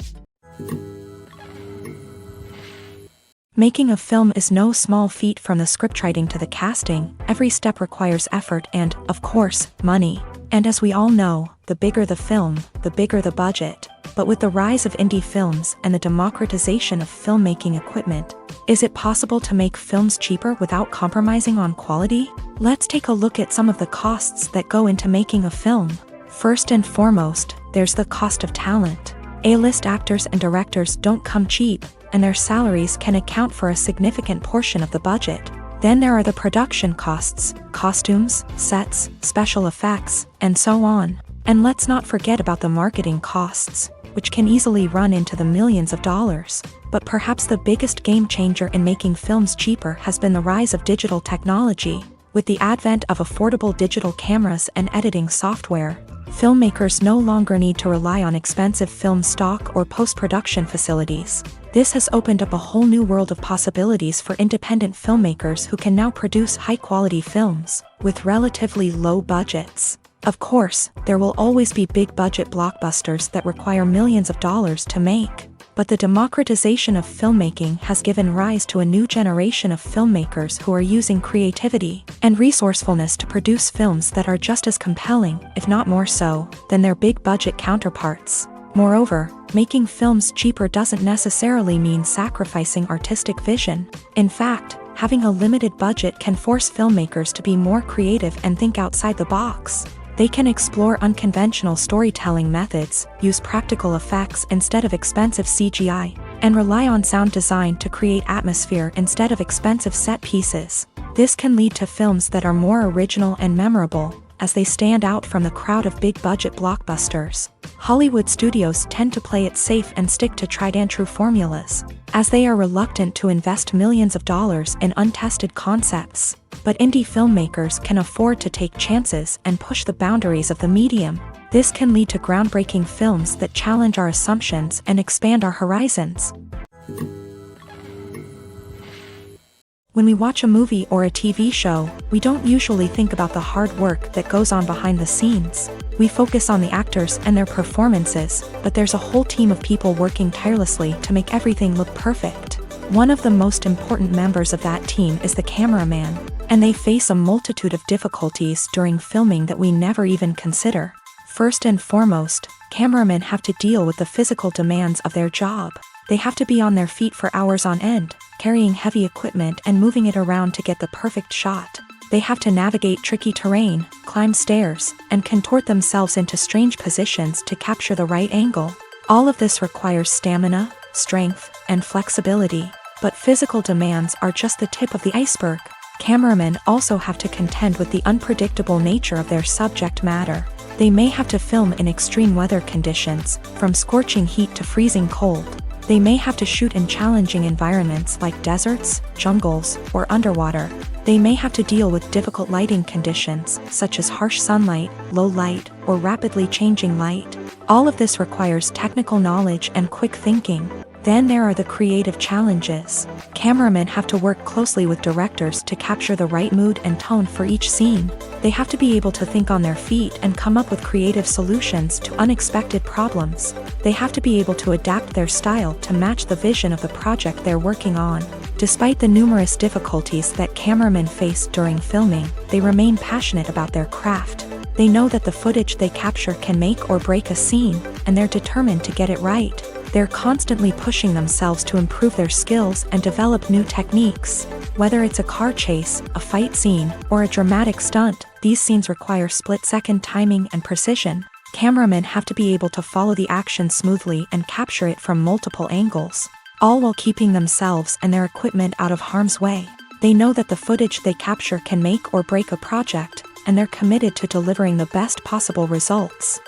Making a film is no small feat. From the scriptwriting to the casting, every step requires effort and, of course, money. And as we all know, the bigger the film, the bigger the budget. But with the rise of indie films and the democratization of filmmaking equipment, is it possible to make films cheaper without compromising on quality? Let's take a look at some of the costs that go into making a film. First and foremost, there's the cost of talent. A-list actors and directors don't come cheap, and their salaries can account for a significant portion of the budget. Then there are the production costs, costumes, sets, special effects, and so on. And let's not forget about the marketing costs, which can easily run into the millions of dollars. But perhaps the biggest game changer in making films cheaper has been the rise of digital technology. With the advent of affordable digital cameras and editing software, filmmakers no longer need to rely on expensive film stock or post-production facilities. This has opened up a whole new world of possibilities for independent filmmakers who can now produce high-quality films with relatively low budgets. Of course, there will always be big-budget blockbusters that require millions of dollars to make. But the democratization of filmmaking has given rise to a new generation of filmmakers who are using creativity and resourcefulness to produce films that are just as compelling, if not more so, than their big-budget counterparts. Moreover, making films cheaper doesn't necessarily mean sacrificing artistic vision. In fact, having a limited budget can force filmmakers to be more creative and think outside the box. They can explore unconventional storytelling methods, use practical effects instead of expensive CGI, and rely on sound design to create atmosphere instead of expensive set pieces. This can lead to films that are more original and memorable, as they stand out from the crowd of big-budget blockbusters. Hollywood studios tend to play it safe and stick to tried-and-true formulas, as they are reluctant to invest millions of dollars in untested concepts. But indie filmmakers can afford to take chances and push the boundaries of the medium. This can lead to groundbreaking films that challenge our assumptions and expand our horizons. When we watch a movie or a TV show, we don't usually think about the hard work that goes on behind the scenes. We focus on the actors and their performances, but there's a whole team of people working tirelessly to make everything look perfect. One of the most important members of that team is the cameraman, and they face a multitude of difficulties during filming that we never even consider. First and foremost, cameramen have to deal with the physical demands of their job. They have to be on their feet for hours on end, carrying heavy equipment and moving it around to get the perfect shot. They have to navigate tricky terrain, climb stairs, and contort themselves into strange positions to capture the right angle. All of this requires stamina, strength, and flexibility. But physical demands are just the tip of the iceberg. Cameramen also have to contend with the unpredictable nature of their subject matter. They may have to film in extreme weather conditions, from scorching heat to freezing cold. They may have to shoot in challenging environments like deserts, jungles, or underwater. They may have to deal with difficult lighting conditions, such as harsh sunlight, low light, or rapidly changing light. All of this requires technical knowledge and quick thinking. Then there are the creative challenges. Cameramen have to work closely with directors to capture the right mood and tone for each scene. They have to be able to think on their feet and come up with creative solutions to unexpected problems. They have to be able to adapt their style to match the vision of the project they're working on. Despite the numerous difficulties that cameramen face during filming, they remain passionate about their craft. They know that the footage they capture can make or break a scene, and they're determined to get it right. They're constantly pushing themselves to improve their skills and develop new techniques. Whether it's a car chase, a fight scene, or a dramatic stunt, these scenes require split-second timing and precision. Cameramen have to be able to follow the action smoothly and capture it from multiple angles, all while keeping themselves and their equipment out of harm's way. They know that the footage they capture can make or break a project, and they're committed to delivering the best possible results.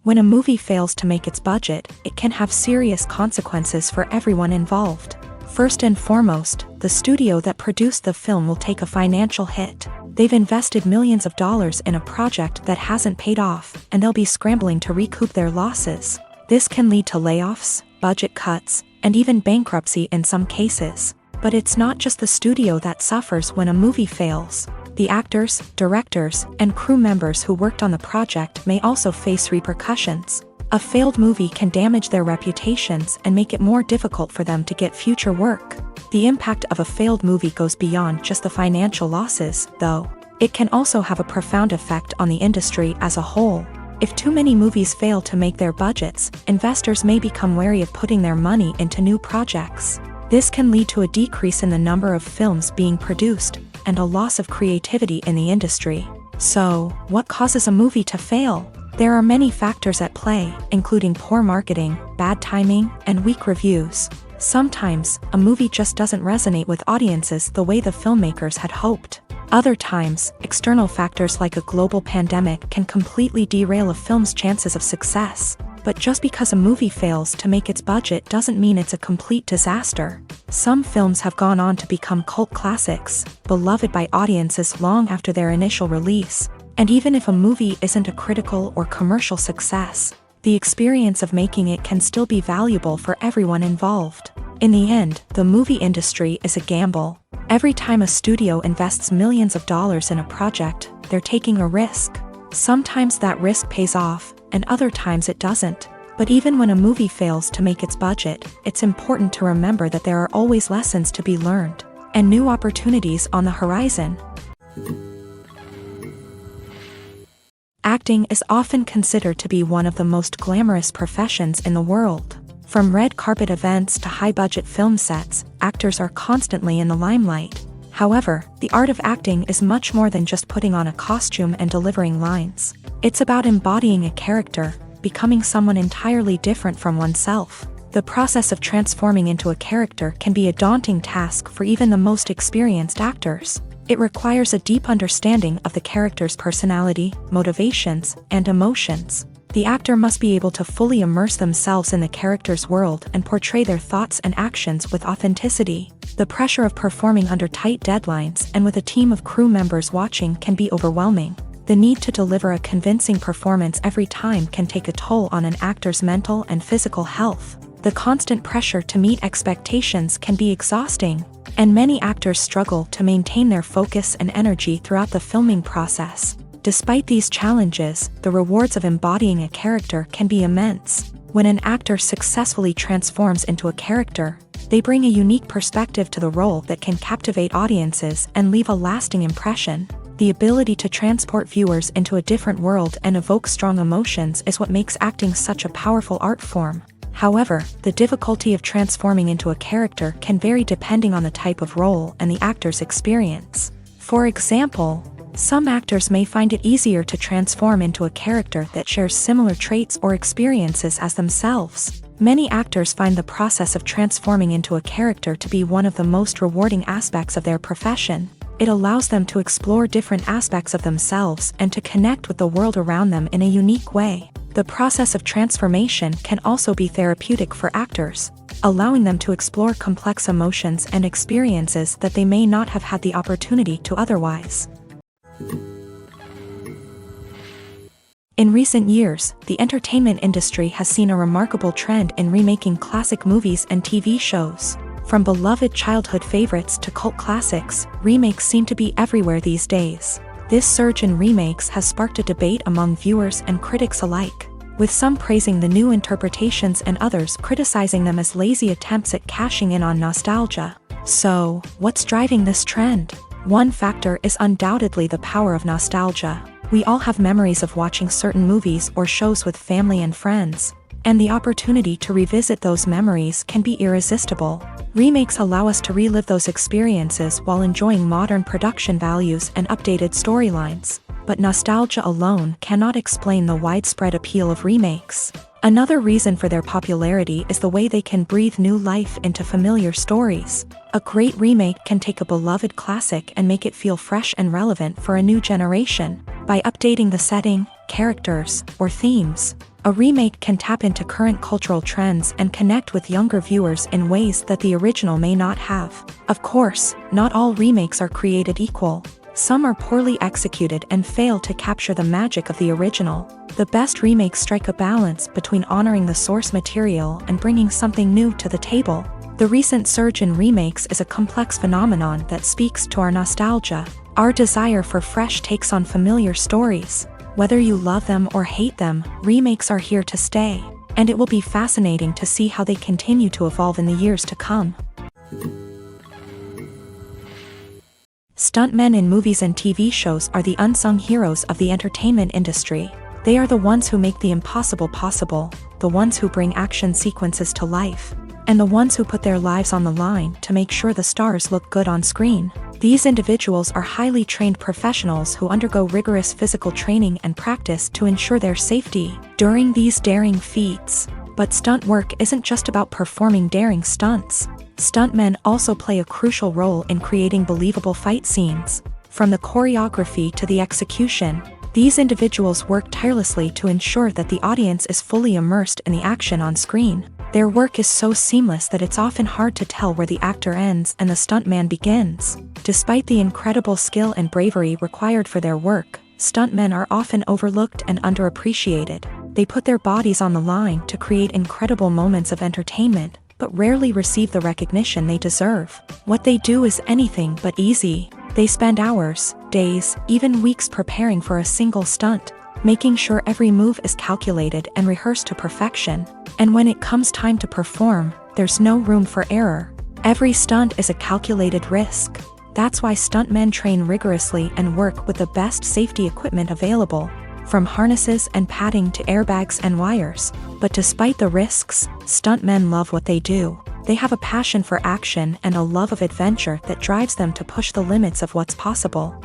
When a movie fails to make its budget, it can have serious consequences for everyone involved. First and foremost, the studio that produced the film will take a financial hit. They've invested millions of dollars in a project that hasn't paid off, and they'll be scrambling to recoup their losses. This can lead to layoffs, budget cuts, and even bankruptcy in some cases. But it's not just the studio that suffers when a movie fails. The actors, directors, and crew members who worked on the project may also face repercussions. A failed movie can damage their reputations and make it more difficult for them to get future work. The impact of a failed movie goes beyond just the financial losses, though. It can also have a profound effect on the industry as a whole. If too many movies fail to make their budgets, investors may become wary of putting their money into new projects. This can lead to a decrease in the number of films being produced, and a loss of creativity in the industry. So, what causes a movie to fail? There are many factors at play, including poor marketing, bad timing, and weak reviews. Sometimes, a movie just doesn't resonate with audiences the way the filmmakers had hoped. Other times, external factors like a global pandemic can completely derail a film's chances of success. But just because a movie fails to make its budget doesn't mean it's a complete disaster. Some films have gone on to become cult classics, beloved by audiences long after their initial release. And even if a movie isn't a critical or commercial success, the experience of making it can still be valuable for everyone involved. In the end, the movie industry is a gamble. Every time a studio invests millions of dollars in a project, they're taking a risk. Sometimes that risk pays off, and other times it doesn't. But even when a movie fails to make its budget, it's important to remember that there are always lessons to be learned, and new opportunities on the horizon. Acting is often considered to be one of the most glamorous professions in the world. From red carpet events to high-budget film sets, actors are constantly in the limelight. However, the art of acting is much more than just putting on a costume and delivering lines. It's about embodying a character, becoming someone entirely different from oneself. The process of transforming into a character can be a daunting task for even the most experienced actors. It requires a deep understanding of the character's personality, motivations, and emotions. The actor must be able to fully immerse themselves in the character's world and portray their thoughts and actions with authenticity. The pressure of performing under tight deadlines and with a team of crew members watching can be overwhelming. The need to deliver a convincing performance every time can take a toll on an actor's mental and physical health. The constant pressure to meet expectations can be exhausting, and many actors struggle to maintain their focus and energy throughout the filming process. Despite these challenges, the rewards of embodying a character can be immense. When an actor successfully transforms into a character, they bring a unique perspective to the role that can captivate audiences and leave a lasting impression. The ability to transport viewers into a different world and evoke strong emotions is what makes acting such a powerful art form. However, the difficulty of transforming into a character can vary depending on the type of role and the actor's experience. For example, some actors may find it easier to transform into a character that shares similar traits or experiences as themselves. Many actors find the process of transforming into a character to be one of the most rewarding aspects of their profession. It allows them to explore different aspects of themselves and to connect with the world around them in a unique way. The process of transformation can also be therapeutic for actors, allowing them to explore complex emotions and experiences that they may not have had the opportunity to otherwise. In recent years, the entertainment industry has seen a remarkable trend in remaking classic movies and TV shows. From beloved childhood favorites to cult classics, remakes seem to be everywhere these days. This surge in remakes has sparked a debate among viewers and critics alike, with some praising the new interpretations and others criticizing them as lazy attempts at cashing in on nostalgia. So, what's driving this trend? One factor is undoubtedly the power of nostalgia. We all have memories of watching certain movies or shows with family and friends, and the opportunity to revisit those memories can be irresistible. Remakes allow us to relive those experiences while enjoying modern production values and updated storylines. But nostalgia alone cannot explain the widespread appeal of remakes. Another reason for their popularity is the way they can breathe new life into familiar stories. A great remake can take a beloved classic and make it feel fresh and relevant for a new generation. By updating the setting, characters, or themes, a remake can tap into current cultural trends and connect with younger viewers in ways that the original may not have. Of course, not all remakes are created equal. Some are poorly executed and fail to capture the magic of the original. The best remakes strike a balance between honoring the source material and bringing something new to the table. The recent surge in remakes is a complex phenomenon that speaks to our nostalgia, our desire for fresh takes on familiar stories. Whether you love them or hate them, remakes are here to stay, and it will be fascinating to see how they continue to evolve in the years to come. Stuntmen in movies and TV shows are the unsung heroes of the entertainment industry. They are the ones who make the impossible possible, the ones who bring action sequences to life, and the ones who put their lives on the line to make sure the stars look good on screen. These individuals are highly trained professionals who undergo rigorous physical training and practice to ensure their safety during these daring feats. But stunt work isn't just about performing daring stunts. Stuntmen also play a crucial role in creating believable fight scenes. From the choreography to the execution, these individuals work tirelessly to ensure that the audience is fully immersed in the action on screen. Their work is so seamless that it's often hard to tell where the actor ends and the stuntman begins. Despite the incredible skill and bravery required for their work, stuntmen are often overlooked and underappreciated. They put their bodies on the line to create incredible moments of entertainment, but rarely receive the recognition they deserve. What they do is anything but easy. They spend hours, days, even weeks preparing for a single stunt, making sure every move is calculated and rehearsed to perfection. And when it comes time to perform, there's no room for error. Every stunt is a calculated risk. That's why stuntmen train rigorously and work with the best safety equipment available, from harnesses and padding to airbags and wires. But despite the risks, stuntmen love what they do. They have a passion for action and a love of adventure that drives them to push the limits of what's possible.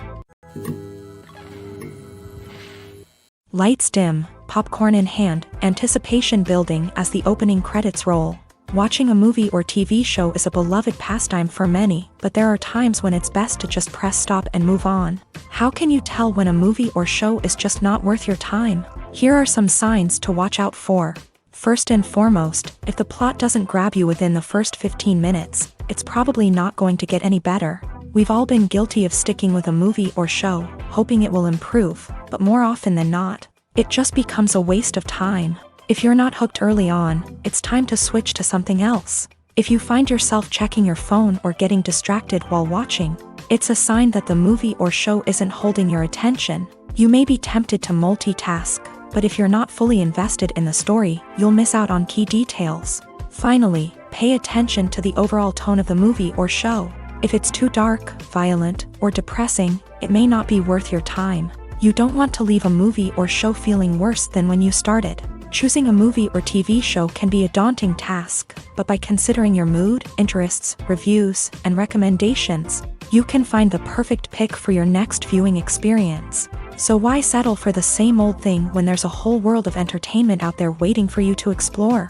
Lights dim, popcorn in hand, anticipation building as the opening credits roll. Watching a movie or TV show is a beloved pastime for many, but there are times when it's best to just press stop and move on. How can you tell when a movie or show is just not worth your time? Here are some signs to watch out for. First and foremost, if the plot doesn't grab you within the first 15 minutes, it's probably not going to get any better. We've all been guilty of sticking with a movie or show, hoping it will improve, but more often than not, it just becomes a waste of time. If you're not hooked early on, it's time to switch to something else. If you find yourself checking your phone or getting distracted while watching, it's a sign that the movie or show isn't holding your attention. You may be tempted to multitask, but if you're not fully invested in the story, you'll miss out on key details. Finally, pay attention to the overall tone of the movie or show. If it's too dark, violent, or depressing, it may not be worth your time. You don't want to leave a movie or show feeling worse than when you started. Choosing a movie or TV show can be a daunting task, but by considering your mood, interests, reviews, and recommendations, you can find the perfect pick for your next viewing experience. So why settle for the same old thing when there's a whole world of entertainment out there waiting for you to explore?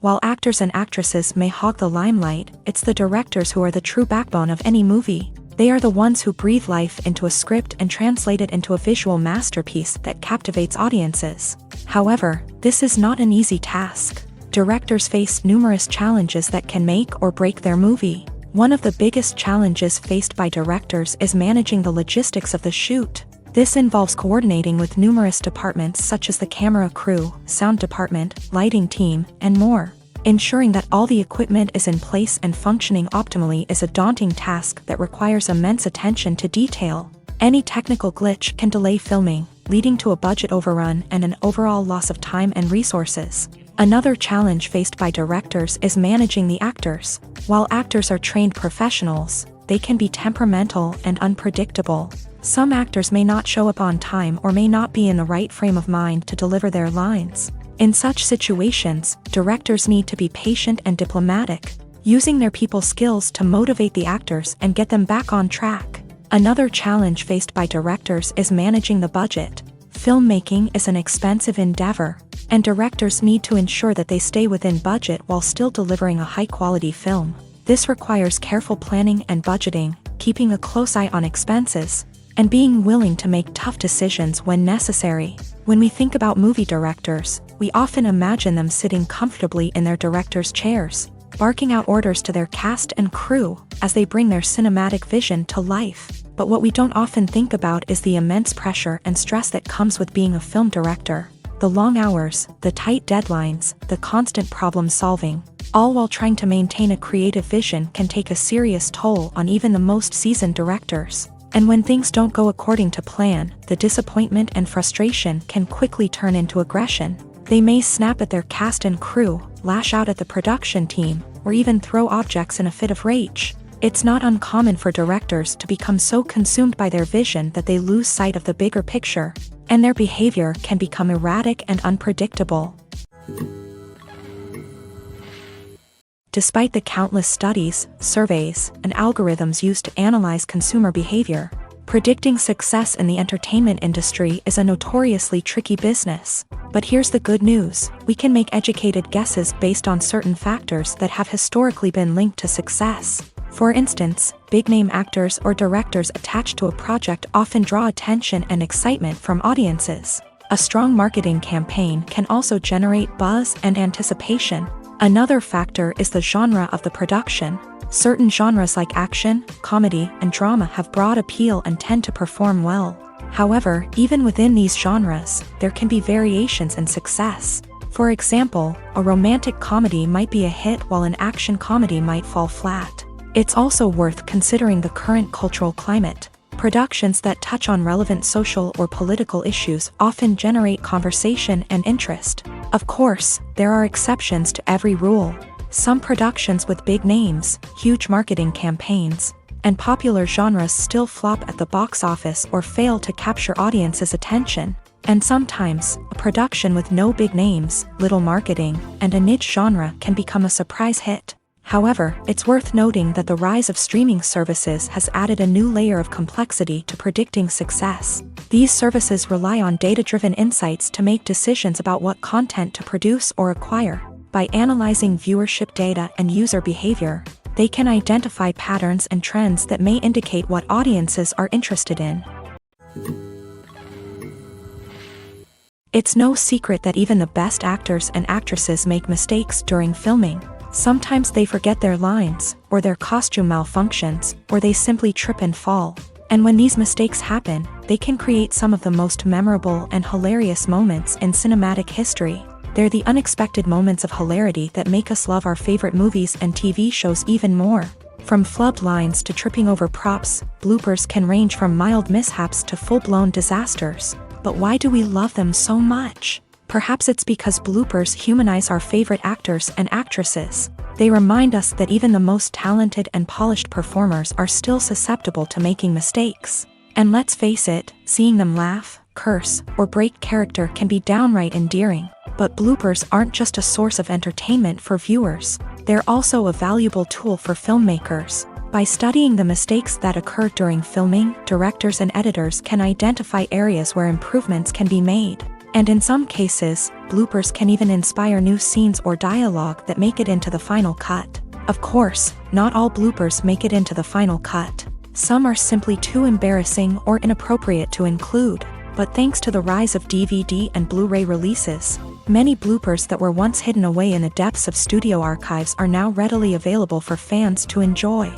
While actors and actresses may hog the limelight, it's the directors who are the true backbone of any movie. They are the ones who breathe life into a script and translate it into a visual masterpiece that captivates audiences. However, this is not an easy task. Directors face numerous challenges that can make or break their movie. One of the biggest challenges faced by directors is managing the logistics of the shoot. This involves coordinating with numerous departments such as the camera crew, sound department, lighting team, and more. Ensuring that all the equipment is in place and functioning optimally is a daunting task that requires immense attention to detail. Any technical glitch can delay filming, leading to a budget overrun and an overall loss of time and resources. Another challenge faced by directors is managing the actors. While actors are trained professionals, they can be temperamental and unpredictable. Some actors may not show up on time or may not be in the right frame of mind to deliver their lines. In such situations, directors need to be patient and diplomatic, using their people skills to motivate the actors and get them back on track. Another challenge faced by directors is managing the budget. Filmmaking is an expensive endeavor, and directors need to ensure that they stay within budget while still delivering a high-quality film. This requires careful planning and budgeting, keeping a close eye on expenses, and being willing to make tough decisions when necessary. When we think about movie directors, we often imagine them sitting comfortably in their director's chairs, barking out orders to their cast and crew as they bring their cinematic vision to life. But what we don't often think about is the immense pressure and stress that comes with being a film director. The long hours, the tight deadlines, the constant problem solving, all while trying to maintain a creative vision can take a serious toll on even the most seasoned directors. And when things don't go according to plan, the disappointment and frustration can quickly turn into aggression. They may snap at their cast and crew, lash out at the production team, or even throw objects in a fit of rage. It's not uncommon for directors to become so consumed by their vision that they lose sight of the bigger picture, and their behavior can become erratic and unpredictable. Despite the countless studies, surveys, and algorithms used to analyze consumer behavior, predicting success in the entertainment industry is a notoriously tricky business. But here's the good news: we can make educated guesses based on certain factors that have historically been linked to success. For instance, big-name actors or directors attached to a project often draw attention and excitement from audiences. A strong marketing campaign can also generate buzz and anticipation. Another factor is the genre of the production. Certain genres like action, comedy, and drama have broad appeal and tend to perform well. However, even within these genres, there can be variations in success. For example, a romantic comedy might be a hit while an action comedy might fall flat. It's also worth considering the current cultural climate. Productions that touch on relevant social or political issues often generate conversation and interest. Of course, there are exceptions to every rule. Some productions with big names, huge marketing campaigns, and popular genres still flop at the box office or fail to capture audiences' attention. And sometimes, a production with no big names, little marketing, and a niche genre can become a surprise hit. However, it's worth noting that the rise of streaming services has added a new layer of complexity to predicting success. These services rely on data-driven insights to make decisions about what content to produce or acquire. By analyzing viewership data and user behavior, they can identify patterns and trends that may indicate what audiences are interested in. It's no secret that even the best actors and actresses make mistakes during filming. Sometimes they forget their lines, or their costume malfunctions, or they simply trip and fall. And when these mistakes happen, they can create some of the most memorable and hilarious moments in cinematic history. They're the unexpected moments of hilarity that make us love our favorite movies and TV shows even more. From flubbed lines to tripping over props, bloopers can range from mild mishaps to full-blown disasters. But why do we love them so much? Perhaps it's because bloopers humanize our favorite actors and actresses. They remind us that even the most talented and polished performers are still susceptible to making mistakes. And let's face it, seeing them laugh, curse, or break character can be downright endearing. But bloopers aren't just a source of entertainment for viewers. They're also a valuable tool for filmmakers. By studying the mistakes that occur during filming, directors and editors can identify areas where improvements can be made. And in some cases, bloopers can even inspire new scenes or dialogue that make it into the final cut. Of course, not all bloopers make it into the final cut. Some are simply too embarrassing or inappropriate to include. But thanks to the rise of DVD and Blu-ray releases, many bloopers that were once hidden away in the depths of studio archives are now readily available for fans to enjoy.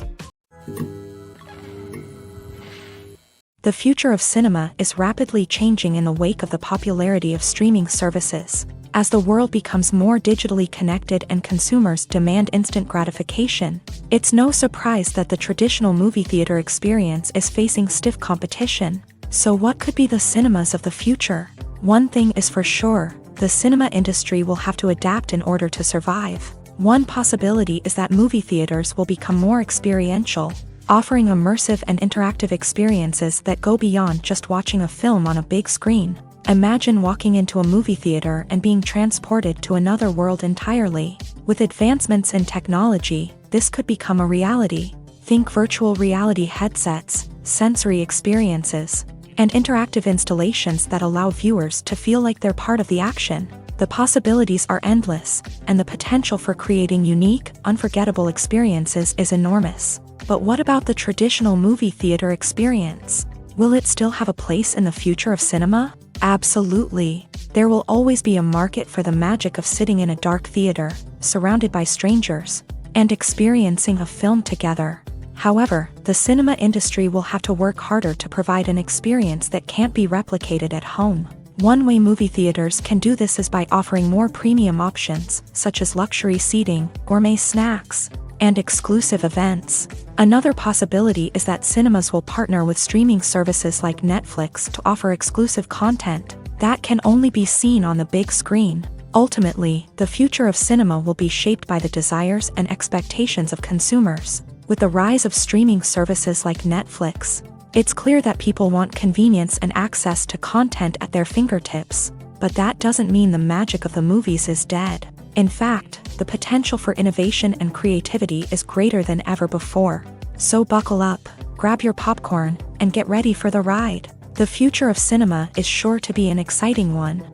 The future of cinema is rapidly changing in the wake of the popularity of streaming services. As the world becomes more digitally connected and consumers demand instant gratification, it's no surprise that the traditional movie theater experience is facing stiff competition. So what could be the cinemas of the future? One thing is for sure, the cinema industry will have to adapt in order to survive. One possibility is that movie theaters will become more experiential, offering immersive and interactive experiences that go beyond just watching a film on a big screen. Imagine walking into a movie theater and being transported to another world entirely. With advancements in technology, this could become a reality. Think virtual reality headsets, sensory experiences, and interactive installations that allow viewers to feel like they're part of the action. The possibilities are endless, and the potential for creating unique, unforgettable experiences is enormous. But what about the traditional movie theater experience? Will it still have a place in the future of cinema? Absolutely. There will always be a market for the magic of sitting in a dark theater, surrounded by strangers, and experiencing a film together. However, the cinema industry will have to work harder to provide an experience that can't be replicated at home. One way movie theaters can do this is by offering more premium options, such as luxury seating, gourmet snacks, and exclusive events. Another possibility is that cinemas will partner with streaming services like Netflix to offer exclusive content that can only be seen on the big screen. Ultimately, the future of cinema will be shaped by the desires and expectations of consumers. With the rise of streaming services like Netflix, it's clear that people want convenience and access to content at their fingertips. But that doesn't mean the magic of the movies is dead. In fact, the potential for innovation and creativity is greater than ever before. So buckle up, grab your popcorn, and get ready for the ride. The future of cinema is sure to be an exciting one.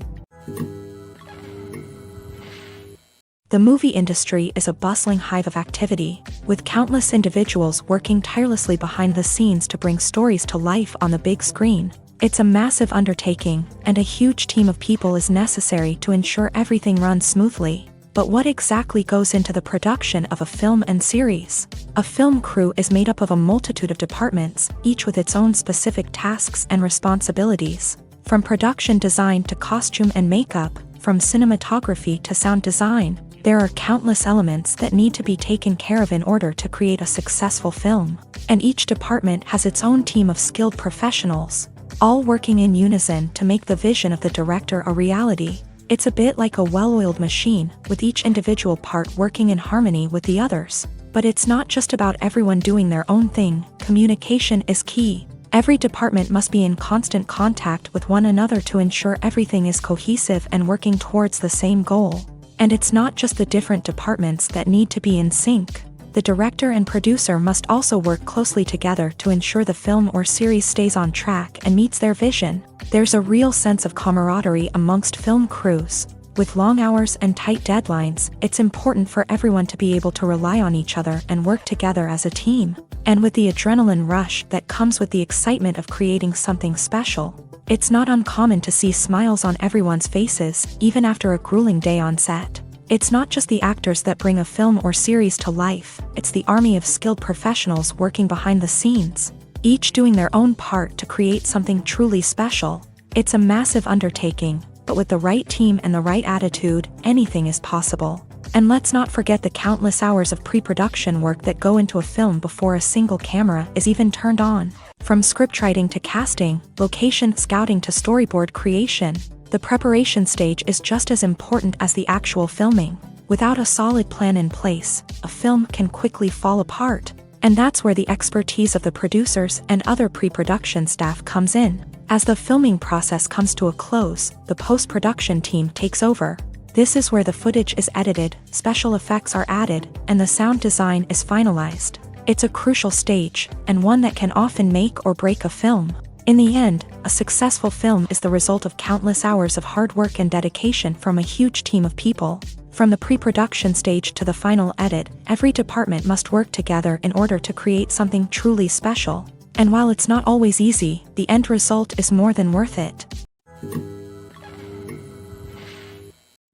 The movie industry is a bustling hive of activity, with countless individuals working tirelessly behind the scenes to bring stories to life on the big screen. It's a massive undertaking, and a huge team of people is necessary to ensure everything runs smoothly. But what exactly goes into the production of a film and series? A film crew is made up of a multitude of departments, each with its own specific tasks and responsibilities. From production design to costume and makeup, from cinematography to sound design, there are countless elements that need to be taken care of in order to create a successful film. And each department has its own team of skilled professionals, all working in unison to make the vision of the director a reality. It's a bit like a well-oiled machine, with each individual part working in harmony with the others. But it's not just about everyone doing their own thing. Communication is key. Every department must be in constant contact with one another to ensure everything is cohesive and working towards the same goal. And it's not just the different departments that need to be in sync. The director and producer must also work closely together to ensure the film or series stays on track and meets their vision. There's a real sense of camaraderie amongst film crews. With long hours and tight deadlines, it's important for everyone to be able to rely on each other and work together as a team. And with the adrenaline rush that comes with the excitement of creating something special, it's not uncommon to see smiles on everyone's faces, even after a grueling day on set. It's not just the actors that bring a film or series to life, it's the army of skilled professionals working behind the scenes. each doing their own part to create something truly special. It's a massive undertaking, but with the right team and the right attitude, anything is possible. And let's not forget the countless hours of pre-production work that go into a film before a single camera is even turned on. From scriptwriting to casting, location scouting to storyboard creation, the preparation stage is just as important as the actual filming. Without a solid plan in place, a film can quickly fall apart. And that's where the expertise of the producers and other pre-production staff comes in. As the filming process comes to a close, the post-production team takes over. This is where the footage is edited, special effects are added, and the sound design is finalized. It's a crucial stage, and one that can often make or break a film. In the end, a successful film is the result of countless hours of hard work and dedication from a huge team of people. From the pre-production stage to the final edit, every department must work together in order to create something truly special. And while it's not always easy, the end result is more than worth it.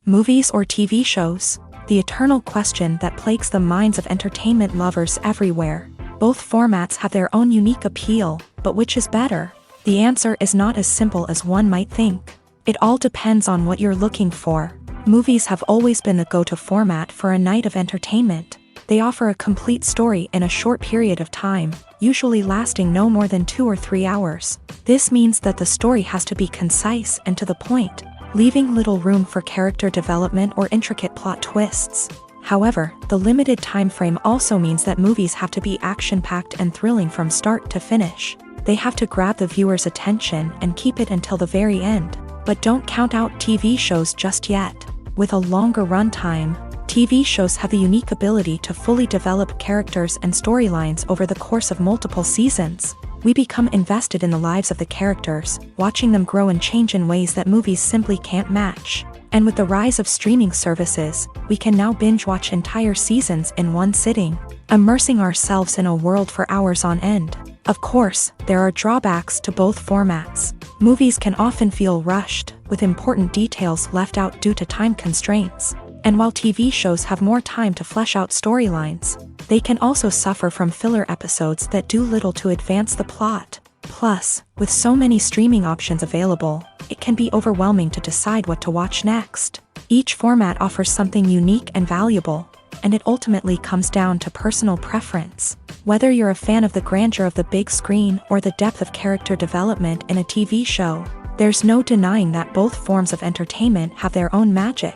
Movies or TV shows? The eternal question that plagues the minds of entertainment lovers everywhere. Both formats have their own unique appeal, but which is better? The answer is not as simple as one might think. It all depends on what you're looking for. Movies have always been the go-to format for a night of entertainment. They offer a complete story in a short period of time, usually lasting no more than 2 or 3 hours. This means that the story has to be concise and to the point, leaving little room for character development or intricate plot twists. However, the limited time frame also means that movies have to be action-packed and thrilling from start to finish. They have to grab the viewer's attention and keep it until the very end. But don't count out TV shows just yet. With a longer runtime, TV shows have the unique ability to fully develop characters and storylines over the course of multiple seasons. We become invested in the lives of the characters, watching them grow and change in ways that movies simply can't match. And with the rise of streaming services, we can now binge-watch entire seasons in one sitting, immersing ourselves in a world for hours on end. Of course, there are drawbacks to both formats. Movies can often feel rushed, with important details left out due to time constraints. And while TV shows have more time to flesh out storylines, they can also suffer from filler episodes that do little to advance the plot. Plus, with so many streaming options available, it can be overwhelming to decide what to watch next. Each format offers something unique and valuable, and it ultimately comes down to personal preference. Whether you're a fan of the grandeur of the big screen or the depth of character development in a TV show, there's no denying that both forms of entertainment have their own magic.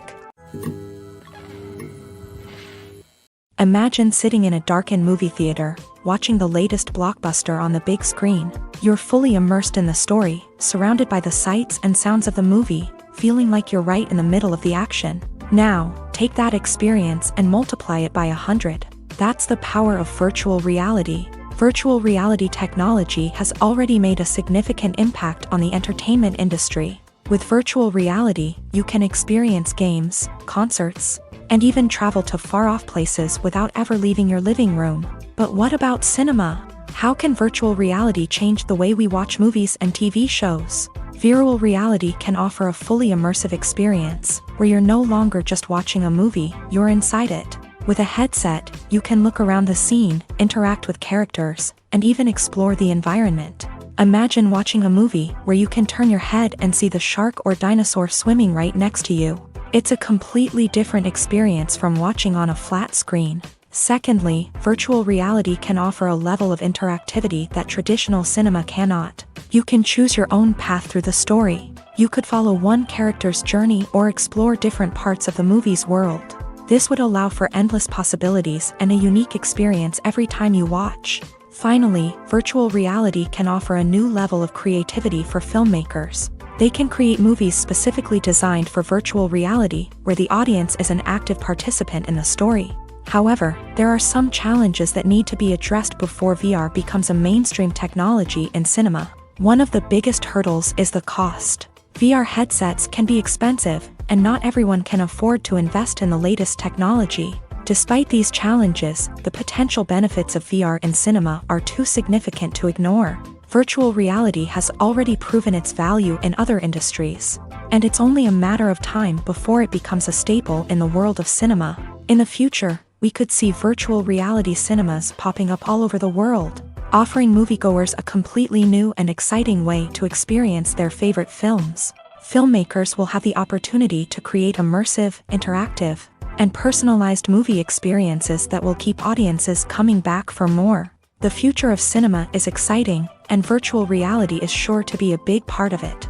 Imagine sitting in a darkened movie theater, watching the latest blockbuster on the big screen. You're fully immersed in the story, surrounded by the sights and sounds of the movie, feeling like you're right in the middle of the action. Now, take that experience and multiply it by 100. That's the power of virtual reality. Virtual reality technology has already made a significant impact on the entertainment industry. With virtual reality, you can experience games, concerts, and even travel to far-off places without ever leaving your living room. But what about cinema? How can virtual reality change the way we watch movies and TV shows? Virtual reality can offer a fully immersive experience, where you're no longer just watching a movie, you're inside it. With a headset, you can look around the scene, interact with characters, and even explore the environment. Imagine watching a movie where you can turn your head and see the shark or dinosaur swimming right next to you. It's a completely different experience from watching on a flat screen. Secondly, virtual reality can offer a level of interactivity that traditional cinema cannot. You can choose your own path through the story. You could follow one character's journey or explore different parts of the movie's world. This would allow for endless possibilities and a unique experience every time you watch. Finally, virtual reality can offer a new level of creativity for filmmakers. They can create movies specifically designed for virtual reality, where the audience is an active participant in the story. However, there are some challenges that need to be addressed before VR becomes a mainstream technology in cinema. One of the biggest hurdles is the cost. VR headsets can be expensive, and not everyone can afford to invest in the latest technology. Despite these challenges, the potential benefits of VR in cinema are too significant to ignore. Virtual reality has already proven its value in other industries, and it's only a matter of time before it becomes a staple in the world of cinema. In the future, we could see virtual reality cinemas popping up all over the world, offering moviegoers a completely new and exciting way to experience their favorite films. Filmmakers will have the opportunity to create immersive, interactive, and personalized movie experiences that will keep audiences coming back for more. The future of cinema is exciting, and virtual reality is sure to be a big part of it.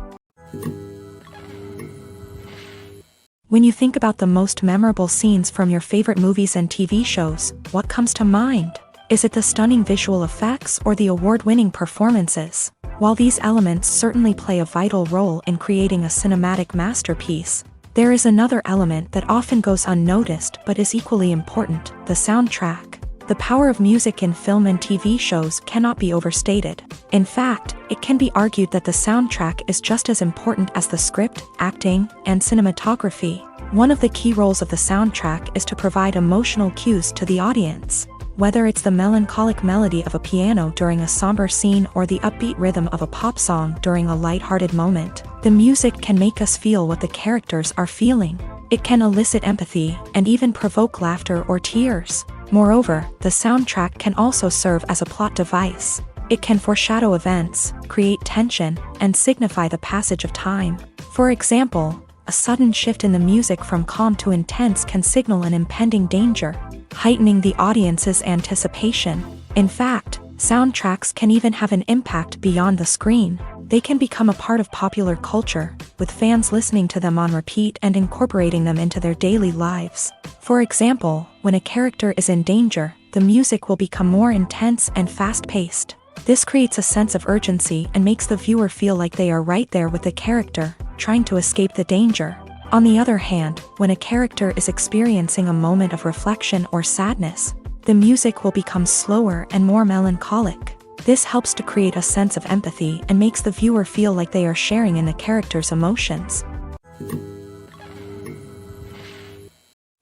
When you think about the most memorable scenes from your favorite movies and TV shows, what comes to mind? Is it the stunning visual effects or the award-winning performances? While these elements certainly play a vital role in creating a cinematic masterpiece, there is another element that often goes unnoticed but is equally important: the soundtrack. The power of music in film and TV shows cannot be overstated. In fact, it can be argued that the soundtrack is just as important as the script, acting, and cinematography. One of the key roles of the soundtrack is to provide emotional cues to the audience. Whether it's the melancholic melody of a piano during a somber scene or the upbeat rhythm of a pop song during a lighthearted moment, the music can make us feel what the characters are feeling. It can elicit empathy and even provoke laughter or tears. Moreover, the soundtrack can also serve as a plot device. It can foreshadow events, create tension, and signify the passage of time. For example, a sudden shift in the music from calm to intense can signal an impending danger, heightening the audience's anticipation. In fact, soundtracks can even have an impact beyond the screen. They can become a part of popular culture, with fans listening to them on repeat and incorporating them into their daily lives. For example, when a character is in danger, the music will become more intense and fast-paced. This creates a sense of urgency and makes the viewer feel like they are right there with the character, trying to escape the danger. On the other hand, when a character is experiencing a moment of reflection or sadness, the music will become slower and more melancholic. This helps to create a sense of empathy and makes the viewer feel like they are sharing in the character's emotions.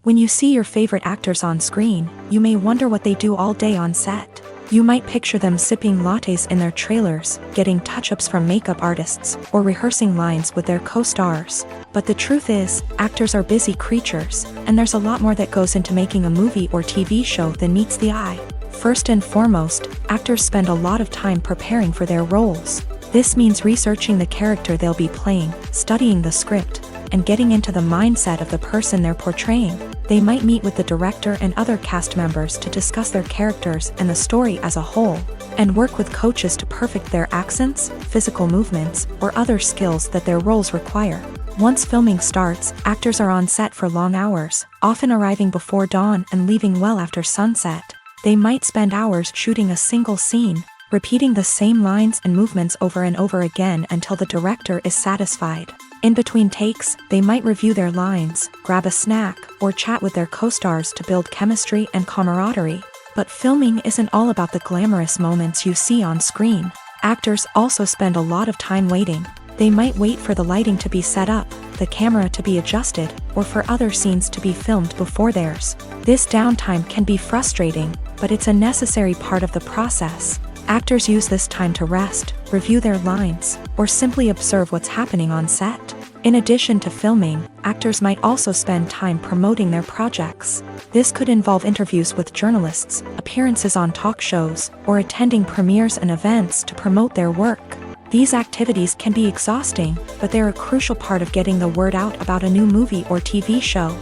When you see your favorite actors on screen, you may wonder what they do all day on set. You might picture them sipping lattes in their trailers, getting touch-ups from makeup artists, or rehearsing lines with their co-stars. But the truth is, actors are busy creatures, and there's a lot more that goes into making a movie or TV show than meets the eye. First and foremost, actors spend a lot of time preparing for their roles. This means researching the character they'll be playing, studying the script, and getting into the mindset of the person they're portraying. They might meet with the director and other cast members to discuss their characters and the story as a whole, and work with coaches to perfect their accents, physical movements, or other skills that their roles require. Once filming starts, actors are on set for long hours, often arriving before dawn and leaving well after sunset. They might spend hours shooting a single scene, repeating the same lines and movements over and over again until the director is satisfied. In between takes, they might review their lines, grab a snack, or chat with their co-stars to build chemistry and camaraderie. But filming isn't all about the glamorous moments you see on screen. Actors also spend a lot of time waiting. They might wait for the lighting to be set up, the camera to be adjusted, or for other scenes to be filmed before theirs. This downtime can be frustrating, but it's a necessary part of the process. Actors use this time to rest, review their lines, or simply observe what's happening on set. In addition to filming, actors might also spend time promoting their projects. This could involve interviews with journalists, appearances on talk shows, or attending premieres and events to promote their work. These activities can be exhausting, but they're a crucial part of getting the word out about a new movie or TV show.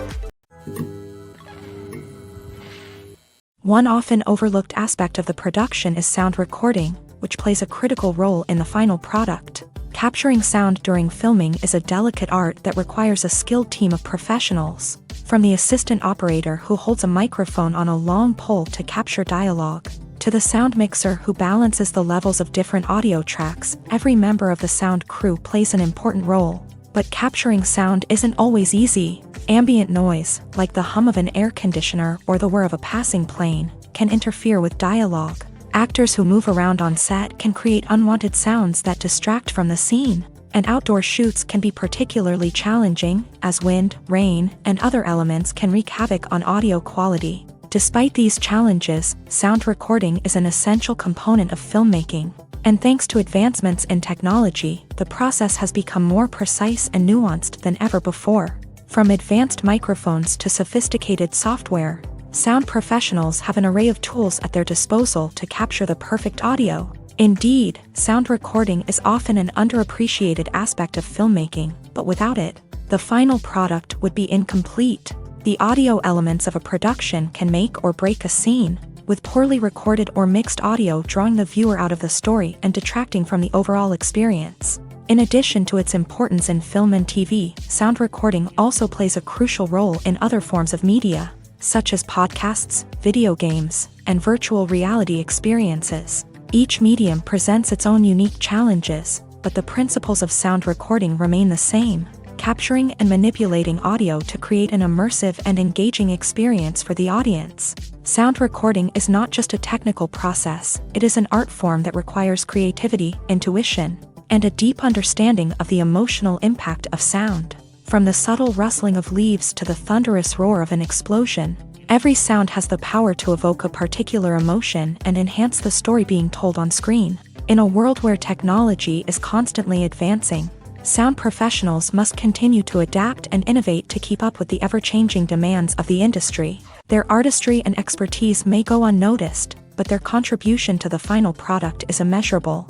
One often overlooked aspect of the production is sound recording, which plays a critical role in the final product. Capturing sound during filming is a delicate art that requires a skilled team of professionals. From the assistant operator who holds a microphone on a long pole to capture dialogue, to the sound mixer who balances the levels of different audio tracks, every member of the sound crew plays an important role. But capturing sound isn't always easy. Ambient noise, like the hum of an air conditioner or the whir of a passing plane, can interfere with dialogue. Actors who move around on set can create unwanted sounds that distract from the scene. And outdoor shoots can be particularly challenging, as wind, rain, and other elements can wreak havoc on audio quality. Despite these challenges, sound recording is an essential component of filmmaking. And thanks to advancements in technology, the process has become more precise and nuanced than ever before. From advanced microphones to sophisticated software, sound professionals have an array of tools at their disposal to capture the perfect audio. Indeed, sound recording is often an underappreciated aspect of filmmaking, but without it, the final product would be incomplete. The audio elements of a production can make or break a scene, with poorly recorded or mixed audio drawing the viewer out of the story and detracting from the overall experience. In addition to its importance in film and TV, sound recording also plays a crucial role in other forms of media, such as podcasts, video games, and virtual reality experiences. Each medium presents its own unique challenges, but the principles of sound recording remain the same, capturing and manipulating audio to create an immersive and engaging experience for the audience. Sound recording is not just a technical process, it is an art form that requires creativity, intuition, and a deep understanding of the emotional impact of sound. From the subtle rustling of leaves to the thunderous roar of an explosion, every sound has the power to evoke a particular emotion and enhance the story being told on screen. In a world where technology is constantly advancing, sound professionals must continue to adapt and innovate to keep up with the ever-changing demands of the industry. Their artistry and expertise may go unnoticed, but their contribution to the final product is immeasurable.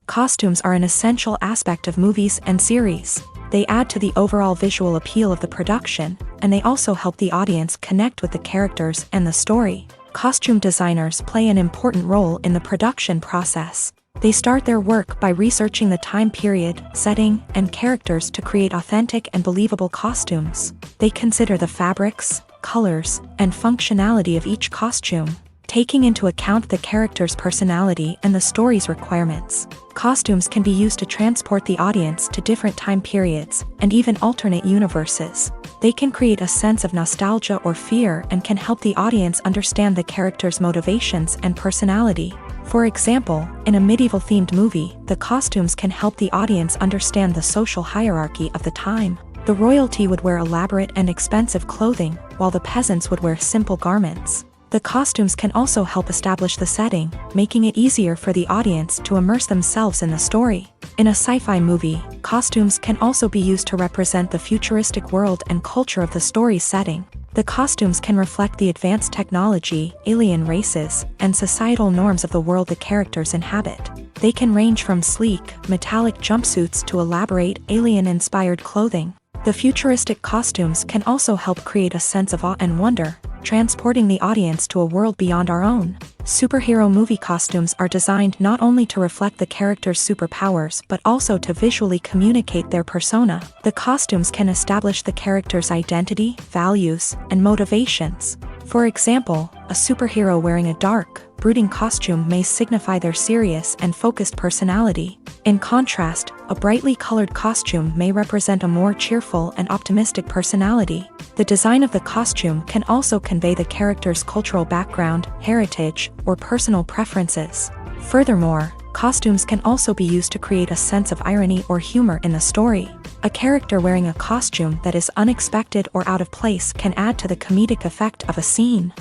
Costumes are an essential aspect of movies and series. They add to the overall visual appeal of the production, and they also help the audience connect with the characters and the story. Costume designers play an important role in the production process. They start their work by researching the time period, setting, and characters to create authentic and believable costumes. They consider the fabrics, colors, and functionality of each costume, taking into account the character's personality and the story's requirements. Costumes can be used to transport the audience to different time periods and even alternate universes. They can create a sense of nostalgia or fear and can help the audience understand the character's motivations and personality. For example, in a medieval-themed movie, the costumes can help the audience understand the social hierarchy of the time. The royalty would wear elaborate and expensive clothing, while the peasants would wear simple garments. The costumes can also help establish the setting, making it easier for the audience to immerse themselves in the story. In a sci-fi movie, costumes can also be used to represent the futuristic world and culture of the story's setting. The costumes can reflect the advanced technology, alien races, and societal norms of the world the characters inhabit. They can range from sleek, metallic jumpsuits to elaborate, alien-inspired clothing. The futuristic costumes can also help create a sense of awe and wonder, transporting the audience to a world beyond our own. Superhero movie costumes are designed not only to reflect the character's superpowers but also to visually communicate their persona. The costumes can establish the character's identity, values, and motivations. For example, a superhero wearing a dark, brooding costume may signify their serious and focused personality. In contrast, a brightly colored costume may represent a more cheerful and optimistic personality. The design of the costume can also convey the character's cultural background, heritage, or personal preferences. Furthermore, costumes can also be used to create a sense of irony or humor in the story. A character wearing a costume that is unexpected or out of place can add to the comedic effect of a scene.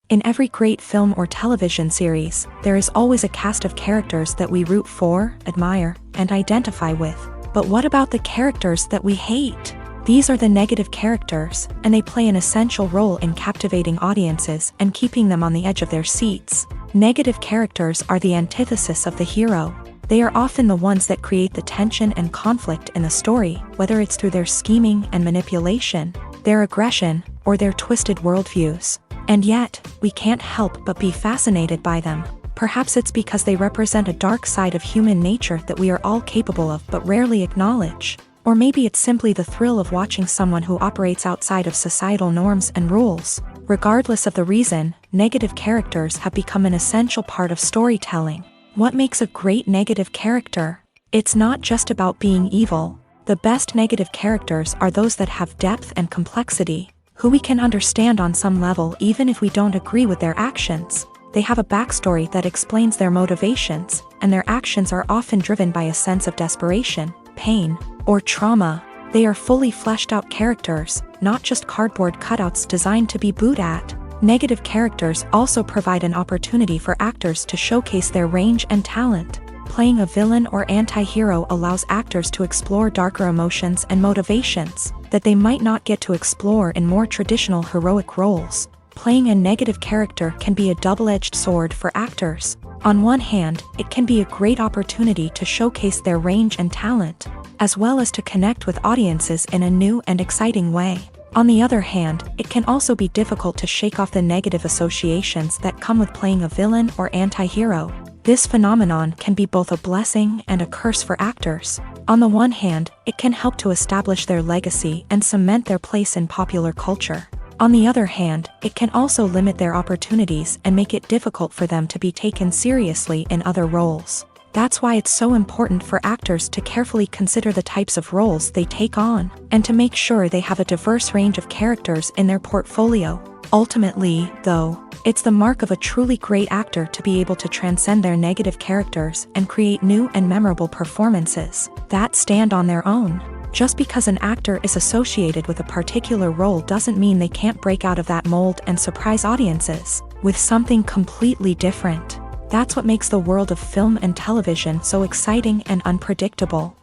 In every great film or television series, there is always a cast of characters that we root for, admire, and identify with. But what about the characters that we hate? These are the negative characters, and they play an essential role in captivating audiences and keeping them on the edge of their seats. Negative characters are the antithesis of the hero. They are often the ones that create the tension and conflict in the story, whether it's through their scheming and manipulation, their aggression, or their twisted worldviews. And yet, we can't help but be fascinated by them. Perhaps it's because they represent a dark side of human nature that we are all capable of but rarely acknowledge. Or maybe it's simply the thrill of watching someone who operates outside of societal norms and rules. Regardless of the reason, negative characters have become an essential part of storytelling. What makes a great negative character? It's not just about being evil. The best negative characters are those that have depth and complexity, who we can understand on some level even if we don't agree with their actions. They have a backstory that explains their motivations, and their actions are often driven by a sense of desperation, pain, or trauma. They are fully fleshed out characters, not just cardboard cutouts designed to be booed at. Negative characters also provide an opportunity for actors to showcase their range and talent. Playing a villain or anti-hero allows actors to explore darker emotions and motivations that they might not get to explore in more traditional heroic roles. Playing a negative character can be a double-edged sword for actors. On one hand, it can be a great opportunity to showcase their range and talent, as well as to connect with audiences in a new and exciting way. On the other hand, it can also be difficult to shake off the negative associations that come with playing a villain or anti-hero. This phenomenon can be both a blessing and a curse for actors. On the one hand, it can help to establish their legacy and cement their place in popular culture. On the other hand, it can also limit their opportunities and make it difficult for them to be taken seriously in other roles. That's why it's so important for actors to carefully consider the types of roles they take on, and to make sure they have a diverse range of characters in their portfolio. Ultimately, though, it's the mark of a truly great actor to be able to transcend their negative characters and create new and memorable performances that stand on their own. Just because an actor is associated with a particular role doesn't mean they can't break out of that mold and surprise audiences with something completely different. That's what makes the world of film and television so exciting and unpredictable.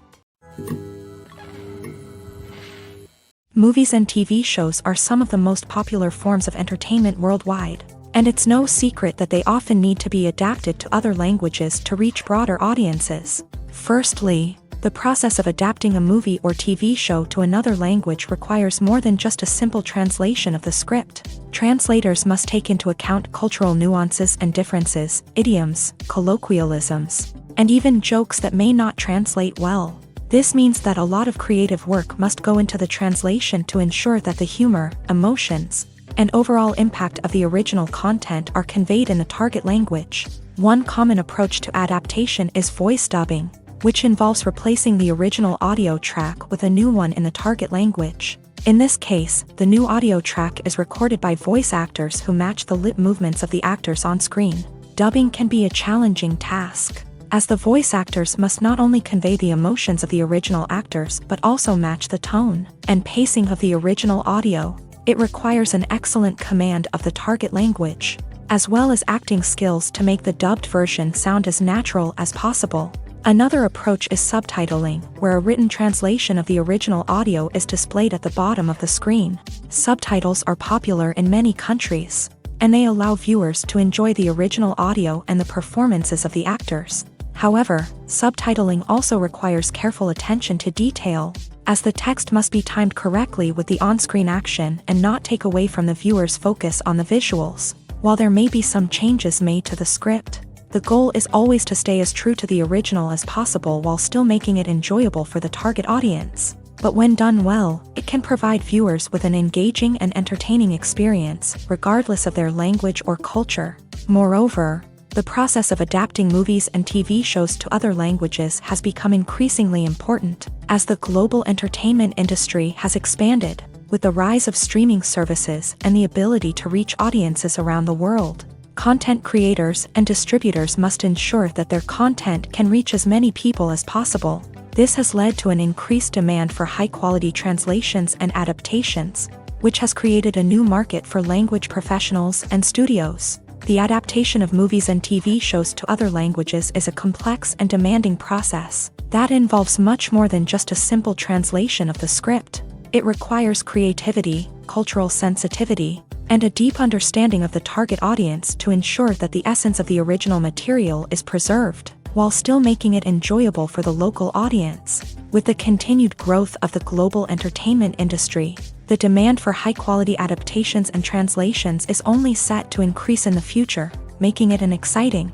Movies and TV shows are some of the most popular forms of entertainment worldwide, and it's no secret that they often need to be adapted to other languages to reach broader audiences. Firstly, the process of adapting a movie or TV show to another language requires more than just a simple translation of the script. Translators must take into account cultural nuances and differences, idioms, colloquialisms, and even jokes that may not translate well. This means that a lot of creative work must go into the translation to ensure that the humor, emotions, and overall impact of the original content are conveyed in the target language. One common approach to adaptation is voice dubbing, which involves replacing the original audio track with a new one in the target language. In this case, the new audio track is recorded by voice actors who match the lip movements of the actors on screen. Dubbing can be a challenging task, as the voice actors must not only convey the emotions of the original actors but also match the tone and pacing of the original audio. It requires an excellent command of the target language, as well as acting skills to make the dubbed version sound as natural as possible. Another approach is subtitling, where a written translation of the original audio is displayed at the bottom of the screen. Subtitles are popular in many countries, and they allow viewers to enjoy the original audio and the performances of the actors. However, subtitling also requires careful attention to detail, as the text must be timed correctly with the on-screen action and not take away from the viewer's focus on the visuals. While there may be some changes made to the script, the goal is always to stay as true to the original as possible while still making it enjoyable for the target audience. But when done well, it can provide viewers with an engaging and entertaining experience, regardless of their language or culture. Moreover, the process of adapting movies and TV shows to other languages has become increasingly important, as the global entertainment industry has expanded, with the rise of streaming services and the ability to reach audiences around the world. Content creators and distributors must ensure that their content can reach as many people as possible. This has led to an increased demand for high-quality translations and adaptations, which has created a new market for language professionals and studios. The adaptation of movies and TV shows to other languages is a complex and demanding process that involves much more than just a simple translation of the script. It requires creativity, cultural sensitivity, and a deep understanding of the target audience to ensure that the essence of the original material is preserved, while still making it enjoyable for the local audience. With the continued growth of the global entertainment industry, the demand for high-quality adaptations and translations is only set to increase in the future, making it an exciting.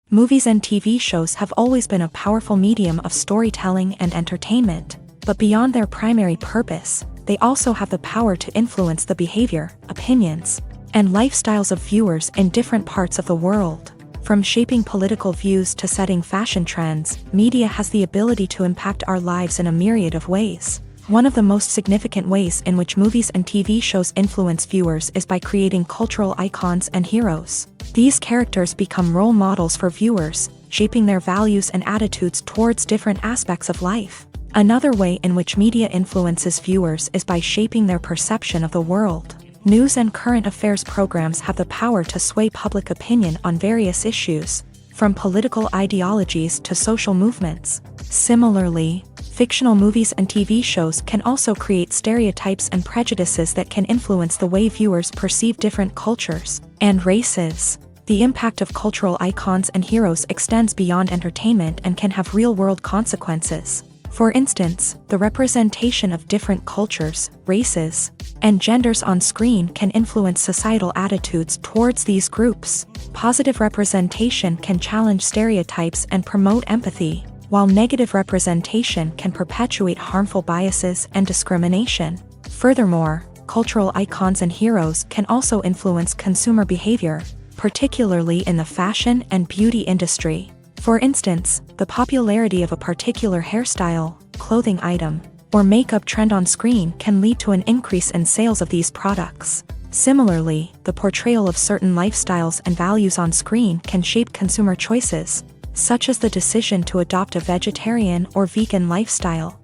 Movies and TV shows have always been a powerful medium of storytelling and entertainment, but beyond their primary purpose, they also have the power to influence the behavior, opinions, and lifestyles of viewers in different parts of the world. From shaping political views to setting fashion trends, media has the ability to impact our lives in a myriad of ways. One of the most significant ways in which movies and TV shows influence viewers is by creating cultural icons and heroes. These characters become role models for viewers, shaping their values and attitudes towards different aspects of life. Another way in which media influences viewers is by shaping their perception of the world. News and current affairs programs have the power to sway public opinion on various issues, from political ideologies to social movements. Similarly, fictional movies and TV shows can also create stereotypes and prejudices that can influence the way viewers perceive different cultures and races. The impact of cultural icons and heroes extends beyond entertainment and can have real-world consequences. For instance, the representation of different cultures, races, and genders on screen can influence societal attitudes towards these groups. Positive representation can challenge stereotypes and promote empathy, while negative representation can perpetuate harmful biases and discrimination. Furthermore, cultural icons and heroes can also influence consumer behavior, particularly in the fashion and beauty industry. For instance, the popularity of a particular hairstyle, clothing item, or makeup trend on screen can lead to an increase in sales of these products. Similarly, the portrayal of certain lifestyles and values on screen can shape consumer choices, such as the decision to adopt a vegetarian or vegan lifestyle.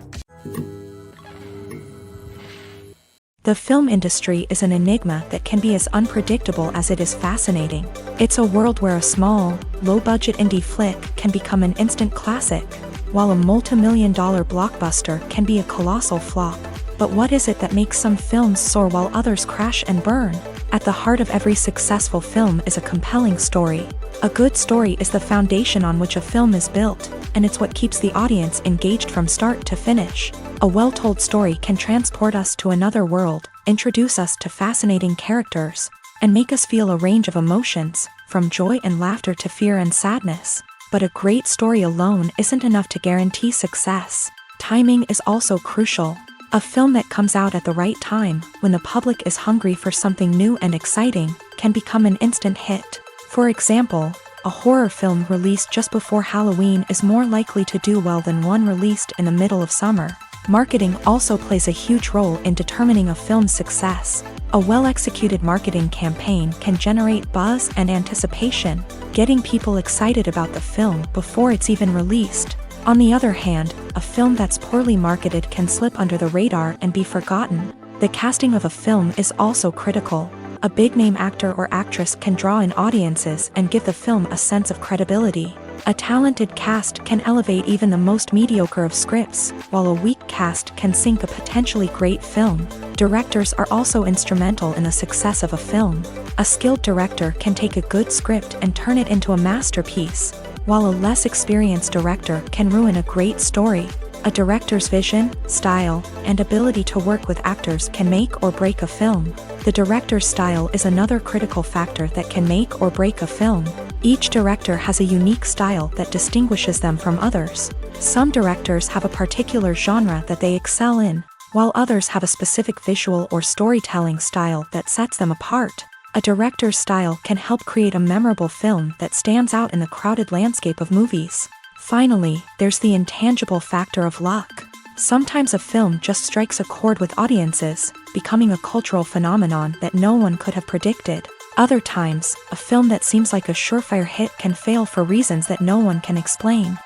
The film industry is an enigma that can be as unpredictable as it is fascinating. It's a world where a small, low-budget indie flick can become an instant classic, while a multi-million-dollar blockbuster can be a colossal flop. But what is it that makes some films soar while others crash and burn? At the heart of every successful film is a compelling story. A good story is the foundation on which a film is built, and it's what keeps the audience engaged from start to finish. A well-told story can transport us to another world, introduce us to fascinating characters, and make us feel a range of emotions, from joy and laughter to fear and sadness. But a great story alone isn't enough to guarantee success. Timing is also crucial. A film that comes out at the right time, when the public is hungry for something new and exciting, can become an instant hit. For example, a horror film released just before Halloween is more likely to do well than one released in the middle of summer. Marketing also plays a huge role in determining a film's success. A well-executed marketing campaign can generate buzz and anticipation, getting people excited about the film before it's even released. On the other hand, a film that's poorly marketed can slip under the radar and be forgotten. The casting of a film is also critical. A big-name actor or actress can draw in audiences and give the film a sense of credibility. A talented cast can elevate even the most mediocre of scripts, while a weak cast can sink a potentially great film. Directors are also instrumental in the success of a film. A skilled director can take a good script and turn it into a masterpiece, while a less experienced director can ruin a great story. A director's vision, style, and ability to work with actors can make or break a film. The director's style is another critical factor that can make or break a film. Each director has a unique style that distinguishes them from others. Some directors have a particular genre that they excel in, while others have a specific visual or storytelling style that sets them apart. A director's style can help create a memorable film that stands out in the crowded landscape of movies. Finally, there's the intangible factor of luck. Sometimes a film just strikes a chord with audiences, becoming a cultural phenomenon that no one could have predicted. Other times, a film that seems like a surefire hit can fail for reasons that no one can explain.